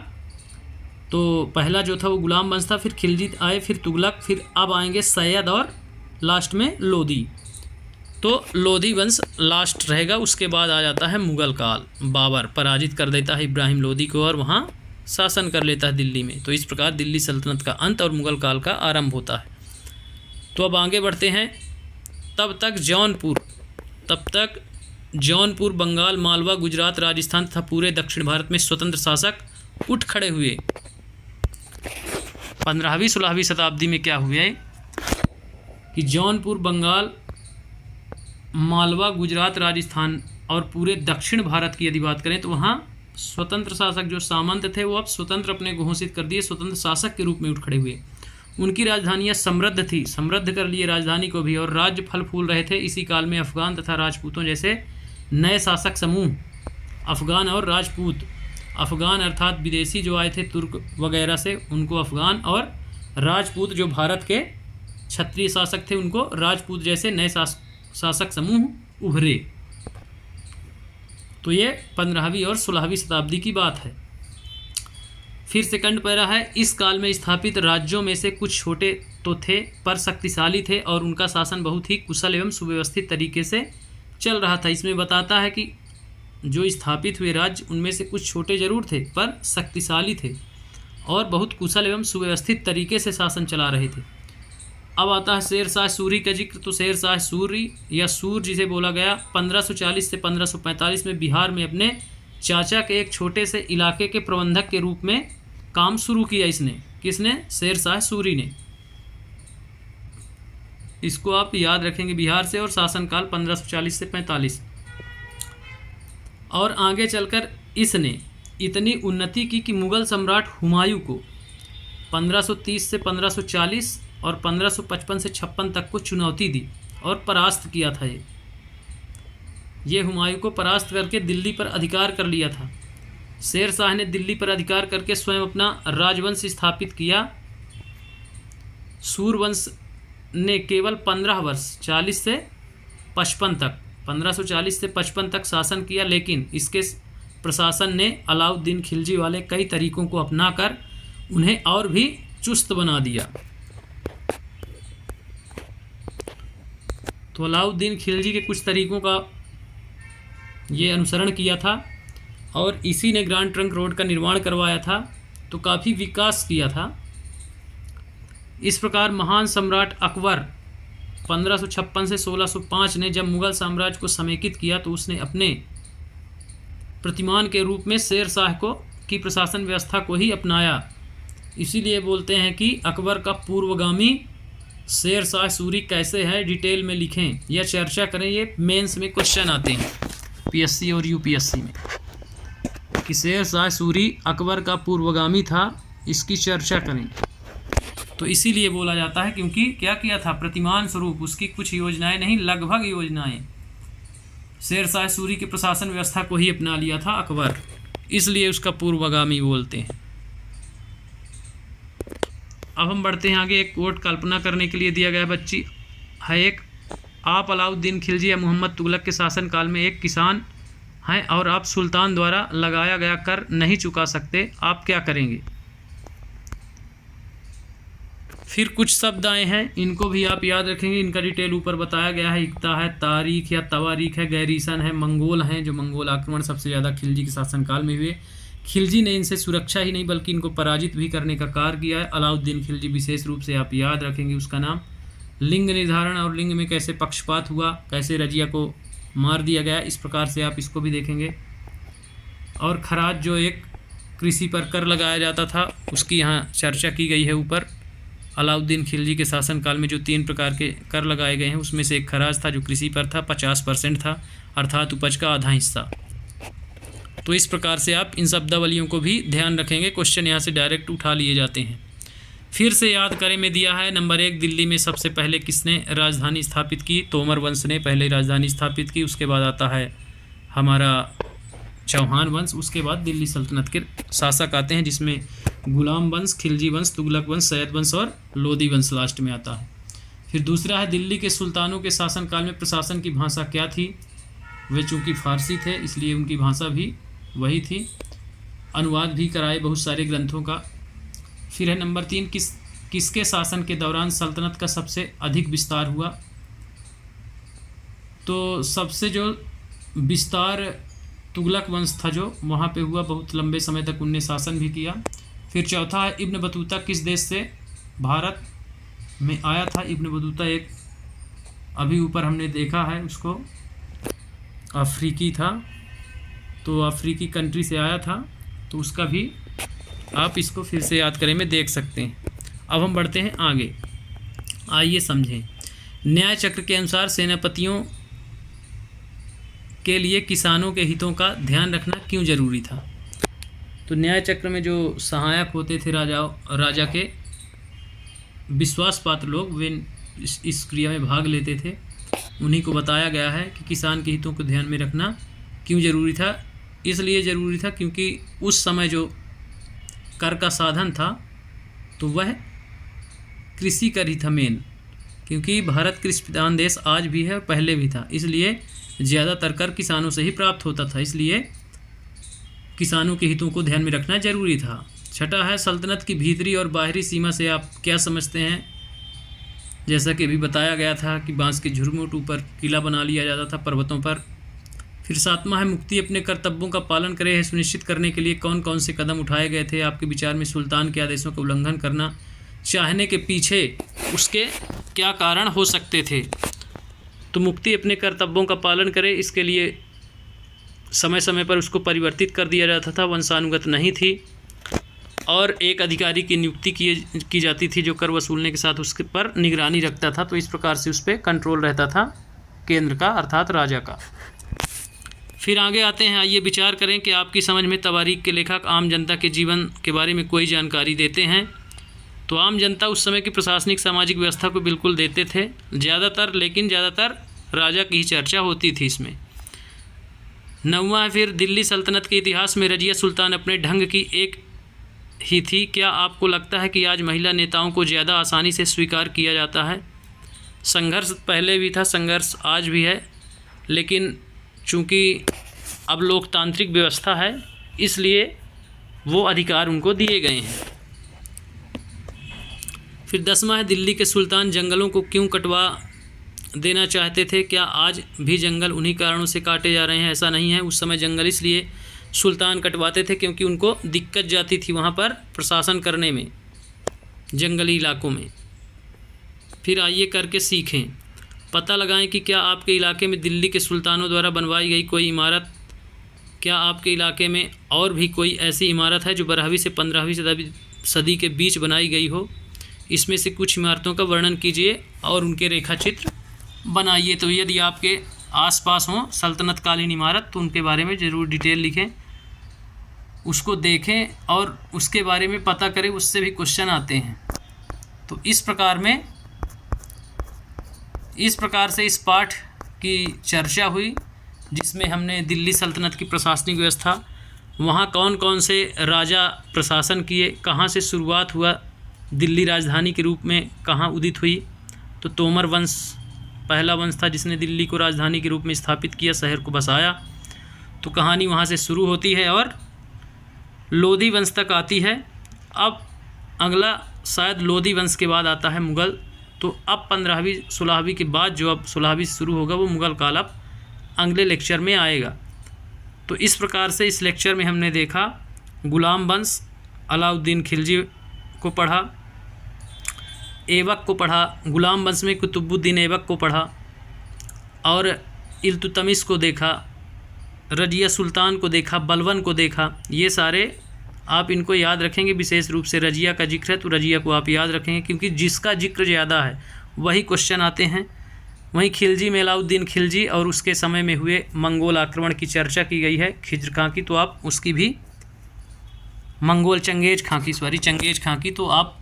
तो पहला जो था वो गुलाम वंश था, फिर खिलजी आए, फिर तुगलक, फिर अब आएंगे सैयद और लास्ट में लोदी। तो लोधी वंश लास्ट रहेगा। उसके बाद आ जाता है मुग़ल काल। बाबर पराजित कर देता है इब्राहिम लोदी को और वहाँ शासन कर लेता है दिल्ली में। तो इस प्रकार दिल्ली सल्तनत का अंत और मुग़ल काल का आरंभ होता है। तो अब आगे बढ़ते हैं। तब तक जौनपुर, बंगाल, मालवा, गुजरात, राजस्थान तथा पूरे दक्षिण भारत में स्वतंत्र शासक उठ खड़े हुए। 15वीं 16वीं शताब्दी में क्या हुआ कि जौनपुर, बंगाल, मालवा, गुजरात, राजस्थान और पूरे दक्षिण भारत की यदि बात करें तो वहाँ स्वतंत्र शासक जो सामंत थे वो अब स्वतंत्र अपने घोषित कर दिए, स्वतंत्र शासक के रूप में उठ खड़े हुए। उनकी राजधानियाँ समृद्ध थी, समृद्ध कर लिए राजधानी को भी, और राज्य फल फूल रहे थे। इसी काल में अफगान तथा राजपूतों जैसे नए शासक समूह, अफगान और राजपूत, अफगान अर्थात विदेशी जो आए थे तुर्क वगैरह से, उनको अफगान, और राजपूत जो भारत के क्षत्रिय शासक थे उनको राजपूत जैसे नए शासक समूह उभरे। तो ये 15वीं और 16वीं शताब्दी की बात है। फिर सेकंड पैरा है, इस काल में स्थापित राज्यों में से कुछ छोटे तो थे पर शक्तिशाली थे और उनका शासन बहुत ही कुशल एवं सुव्यवस्थित तरीके से चल रहा था। इसमें बताता है कि जो स्थापित हुए राज्य उनमें से कुछ छोटे जरूर थे पर शक्तिशाली थे और बहुत कुशल एवं सुव्यवस्थित तरीके से शासन चला रहे थे। अब आता है शेर शाह सूरी का जिक्र। तो शेर शाह सूरी या सूर जिसे बोला गया 1540 से 1545 में बिहार में अपने चाचा के एक छोटे से इलाके के प्रबंधक के रूप में काम शुरू किया। इसने किसने? शेर शाह सूरी ने। इसको आप याद रखेंगे बिहार से, और शासनकाल 1540 से 45। और आगे चलकर इसने इतनी उन्नति की कि मुग़ल सम्राट हुमायूं को 1530 से 1540 और 1555 से 56 तक को चुनौती दी और परास्त किया था। ये हुमायूं को परास्त करके दिल्ली पर अधिकार कर लिया था। शेर शाह ने दिल्ली पर अधिकार करके स्वयं अपना राजवंश स्थापित किया। सूरवंश ने केवल 15 वर्ष 40 से 55 तक 1540 से 55 तक शासन किया, लेकिन इसके प्रशासन ने अलाउद्दीन खिलजी वाले कई तरीकों को अपनाकर उन्हें और भी चुस्त बना दिया। तो अलाउद्दीन खिलजी के कुछ तरीकों का ये अनुसरण किया था और इसी ने ग्रैंड ट्रंक रोड का निर्माण करवाया था, तो काफ़ी विकास किया था। इस प्रकार महान सम्राट अकबर 1556 से 1605 ने जब मुग़ल साम्राज्य को समेकित किया तो उसने अपने प्रतिमान के रूप में शेर शाह की प्रशासन व्यवस्था को ही अपनाया। इसीलिए बोलते हैं कि अकबर का पूर्वगामी शेर शाह सूरी कैसे है, डिटेल में लिखें या चर्चा करें। ये मेंस में क्वेश्चन आते हैं पीएससी और यूपीएससी में कि शेर शाह सूरी अकबर का पूर्वगामी था, इसकी चर्चा करें। तो इसीलिए बोला जाता है क्योंकि क्या किया था, प्रतिमान स्वरूप उसकी कुछ योजनाएं नहीं, लगभग योजनाएं शेर शाह सूरी की प्रशासन व्यवस्था को ही अपना लिया था अकबर, इसलिए उसका पूर्वगामी बोलते हैं। अब हम बढ़ते हैं आगे। एक कोट कल्पना करने के लिए दिया गया बच्ची है एक, आप अलाउद्दीन खिलजी या मोहम्मद तुगलक के शासनकाल में एक किसान हैं और आप सुल्तान द्वारा लगाया गया कर नहीं चुका सकते, आप क्या करेंगे? फिर कुछ शब्द आए हैं, इनको भी आप याद रखेंगे। इनका डिटेल ऊपर बताया गया है। इक्ता है, तारीख या तवारीख है, गैरीसन है, मंगोल हैं, जो मंगोल आक्रमण सबसे ज़्यादा खिलजी के शासनकाल में हुए। खिलजी ने इनसे सुरक्षा ही नहीं बल्कि इनको पराजित भी करने का कार्य किया है। अलाउद्दीन खिलजी विशेष रूप से आप याद रखेंगे उसका नाम। लिंग निर्धारण और लिंग में कैसे पक्षपात हुआ, कैसे रजिया को मार दिया गया, इस प्रकार से आप इसको भी देखेंगे। और खराज जो एक कृषि पर कर लगाया जाता था उसकी यहाँ चर्चा की गई है ऊपर। अलाउद्दीन खिलजी के शासनकाल में जो 3 प्रकार के कर लगाए गए हैं उसमें से एक खराज था जो कृषि पर था, 50% था, अर्थात उपज का आधा हिस्सा। तो इस प्रकार से आप इन शब्दावलियों को भी ध्यान रखेंगे, क्वेश्चन यहाँ से डायरेक्ट उठा लिए जाते हैं। फिर से याद करें में दिया है नंबर 1, दिल्ली में सबसे पहले किसने राजधानी स्थापित की? तोमर वंश ने पहले राजधानी स्थापित की। उसके बाद आता है हमारा चौहान वंश, उसके बाद दिल्ली सल्तनत के शासक आते हैं जिसमें गुलाम वंश, खिलजी वंश, तुगलक वंश, सैयद वंश और लोदी वंश लास्ट में आता है। फिर दूसरा है दिल्ली के सुल्तानों के शासनकाल में प्रशासन की भाषा क्या थी? वे चूँकि फारसी थे इसलिए उनकी भाषा भी वही थी। अनुवाद भी कराए बहुत सारे ग्रंथों का। फिर है नंबर 3, किसके शासन के दौरान सल्तनत का सबसे अधिक विस्तार हुआ? तो सबसे जो विस्तार तुगलक वंश था जो वहाँ पे हुआ, बहुत लंबे समय तक उनने शासन भी किया। फिर चौथा है इब्न बतूता किस देश से भारत में आया था? इब्न बतूता एक अभी ऊपर हमने देखा है उसको, अफ्रीकी था, तो अफ्रीकी कंट्री से आया था, तो उसका भी आप इसको फिर से याद करें में देख सकते हैं। अब हम बढ़ते हैं आगे, आइए समझें। न्याय चक्र के अनुसार सेनापतियों के लिए किसानों के हितों का ध्यान रखना क्यों जरूरी था? तो न्याय चक्र में जो सहायक होते थे राजा के विश्वास पात्र लोग, वे इस क्रिया में भाग लेते थे, उन्हीं को बताया गया है कि किसान के हितों को ध्यान में रखना क्यों जरूरी था। इसलिए ज़रूरी था क्योंकि उस समय जो कर का साधन था तो वह कृषि कर ही था मेन, क्योंकि भारत कृषि प्रधान देश आज भी है और पहले भी था, इसलिए ज़्यादातर कर किसानों से ही प्राप्त होता था, इसलिए किसानों के हितों को ध्यान में रखना जरूरी था। छठा है सल्तनत की भीतरी और बाहरी सीमा से आप क्या समझते हैं? जैसा कि अभी बताया गया था कि बांस के झुरमुट ऊपर किला बना लिया जाता था पर्वतों पर। फिर सातवां है मुफ्ती अपने कर्तव्यों का पालन करे है सुनिश्चित करने के लिए कौन कौन से कदम उठाए गए थे? आपके विचार में सुल्तान के आदेशों का उल्लंघन करना चाहने के पीछे उसके क्या कारण हो सकते थे? तो मुफ्ती अपने कर्तव्यों का पालन करे, इसके लिए समय समय पर उसको परिवर्तित कर दिया जाता था, वंशानुगत नहीं थी, और एक अधिकारी की नियुक्ति की जाती थी जो कर वसूलने के साथ उसके पर निगरानी रखता था। तो इस प्रकार से उस पर कंट्रोल रहता था केंद्र का अर्थात राजा का। फिर आगे आते हैं, आइए विचार करें कि आपकी समझ में तवारीख के लेखक आम जनता के जीवन के बारे में कोई जानकारी देते हैं। तो आम जनता उस समय की प्रशासनिक सामाजिक व्यवस्था को बिल्कुल देते थे लेकिन ज़्यादातर राजा की ही चर्चा होती थी इसमें। 9वां है फिर दिल्ली सल्तनत के इतिहास में रजिया सुल्तान अपने ढंग की एक ही थी। क्या आपको लगता है कि आज महिला नेताओं को ज़्यादा आसानी से स्वीकार किया जाता है? संघर्ष पहले भी था, संघर्ष आज भी है, लेकिन चूँकि अब लोकतांत्रिक व्यवस्था है इसलिए वो अधिकार उनको दिए गए हैं। फिर 10वां है दिल्ली के सुल्तान जंगलों को क्यों कटवा देना चाहते थे? क्या आज भी जंगल उन्हीं कारणों से काटे जा रहे हैं? ऐसा नहीं है, उस समय जंगल इसलिए सुल्तान कटवाते थे क्योंकि उनको दिक्कत जाती थी वहाँ पर प्रशासन करने में जंगली इलाकों में। फिर आइए करके सीखें, पता लगाएं कि क्या आपके इलाके में दिल्ली के सुल्तानों द्वारा बनवाई गई कोई इमारत, क्या आपके इलाके में और भी कोई ऐसी इमारत है जो 12वीं से 15वीं सदी के बीच बनाई गई हो? इसमें से कुछ इमारतों का वर्णन कीजिए और उनके रेखा चित्र बनाइए। तो यदि आपके आसपास हों सल्तनतकालीन इमारत तो उनके बारे में ज़रूर डिटेल लिखें, उसको देखें और उसके बारे में पता करें, उससे भी क्वेश्चन आते हैं। तो इस प्रकार से इस पाठ की चर्चा हुई जिसमें हमने दिल्ली सल्तनत की प्रशासनिक व्यवस्था, वहाँ कौन कौन से राजा प्रशासन किए, कहाँ से शुरुआत हुआ, दिल्ली राजधानी के रूप में कहाँ उदित हुई। तो तोमर वंश पहला वंश था जिसने दिल्ली को राजधानी के रूप में स्थापित किया, शहर को बसाया। तो कहानी वहाँ से शुरू होती है और लोधी वंश तक आती है। अब अगला शायद लोधी वंश के बाद आता है मुग़ल। तो अब 15वीं 16वीं के बाद जो अब 16वीं से शुरू होगा वो मुग़ल काल अब अगले लेक्चर में आएगा। तो इस प्रकार से इस लेक्चर में हमने देखा गुलाम वंश अलाउद्दीन खिलजी को पढ़ा, ऐबक को पढ़ा, गुलाम वंश में कुतुबुद्दीन ऐबक को पढ़ा और इल्तुतमिश को देखा, रजिया सुल्तान को देखा, बलबन को देखा। ये सारे आप इनको याद रखेंगे। विशेष रूप से रजिया का जिक्र है तो रजिया को आप याद रखेंगे, क्योंकि जिसका जिक्र ज़्यादा है वही क्वेश्चन आते हैं। वहीं खिलजी में अलाउद्दीन खिलजी और उसके समय में हुए मंगोल आक्रमण की चर्चा की गई है, खिज्र खां की, तो आप उसकी भी मंगोल चंगेज खां की, तो आप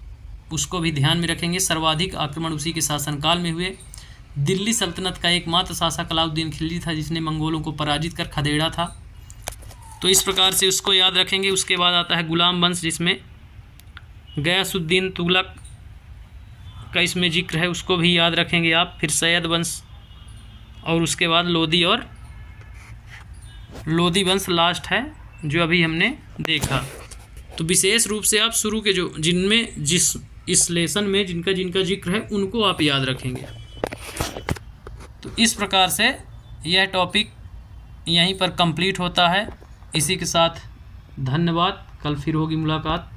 उसको भी ध्यान में रखेंगे। सर्वाधिक आक्रमण उसी के शासनकाल में हुए। दिल्ली सल्तनत का एकमात्र शासक अलाउद्दीन खिलजी था जिसने मंगोलों को पराजित कर खदेड़ा था, तो इस प्रकार से उसको याद रखेंगे। उसके बाद आता है गुलाम वंश, जिसमें गयासुद्दीन तुगलक का इसमें जिक्र है, उसको भी याद रखेंगे आप। फिर सैयद वंश और उसके बाद लोदी वंश लास्ट है जो अभी हमने देखा। तो विशेष रूप से आप शुरू के जो जिनमें इस लेसन में जिनका जिक्र है उनको आप याद रखेंगे। तो इस प्रकार से यह टॉपिक यहीं पर कंप्लीट होता है। इसी के साथ धन्यवाद। कल फिर होगी मुलाकात।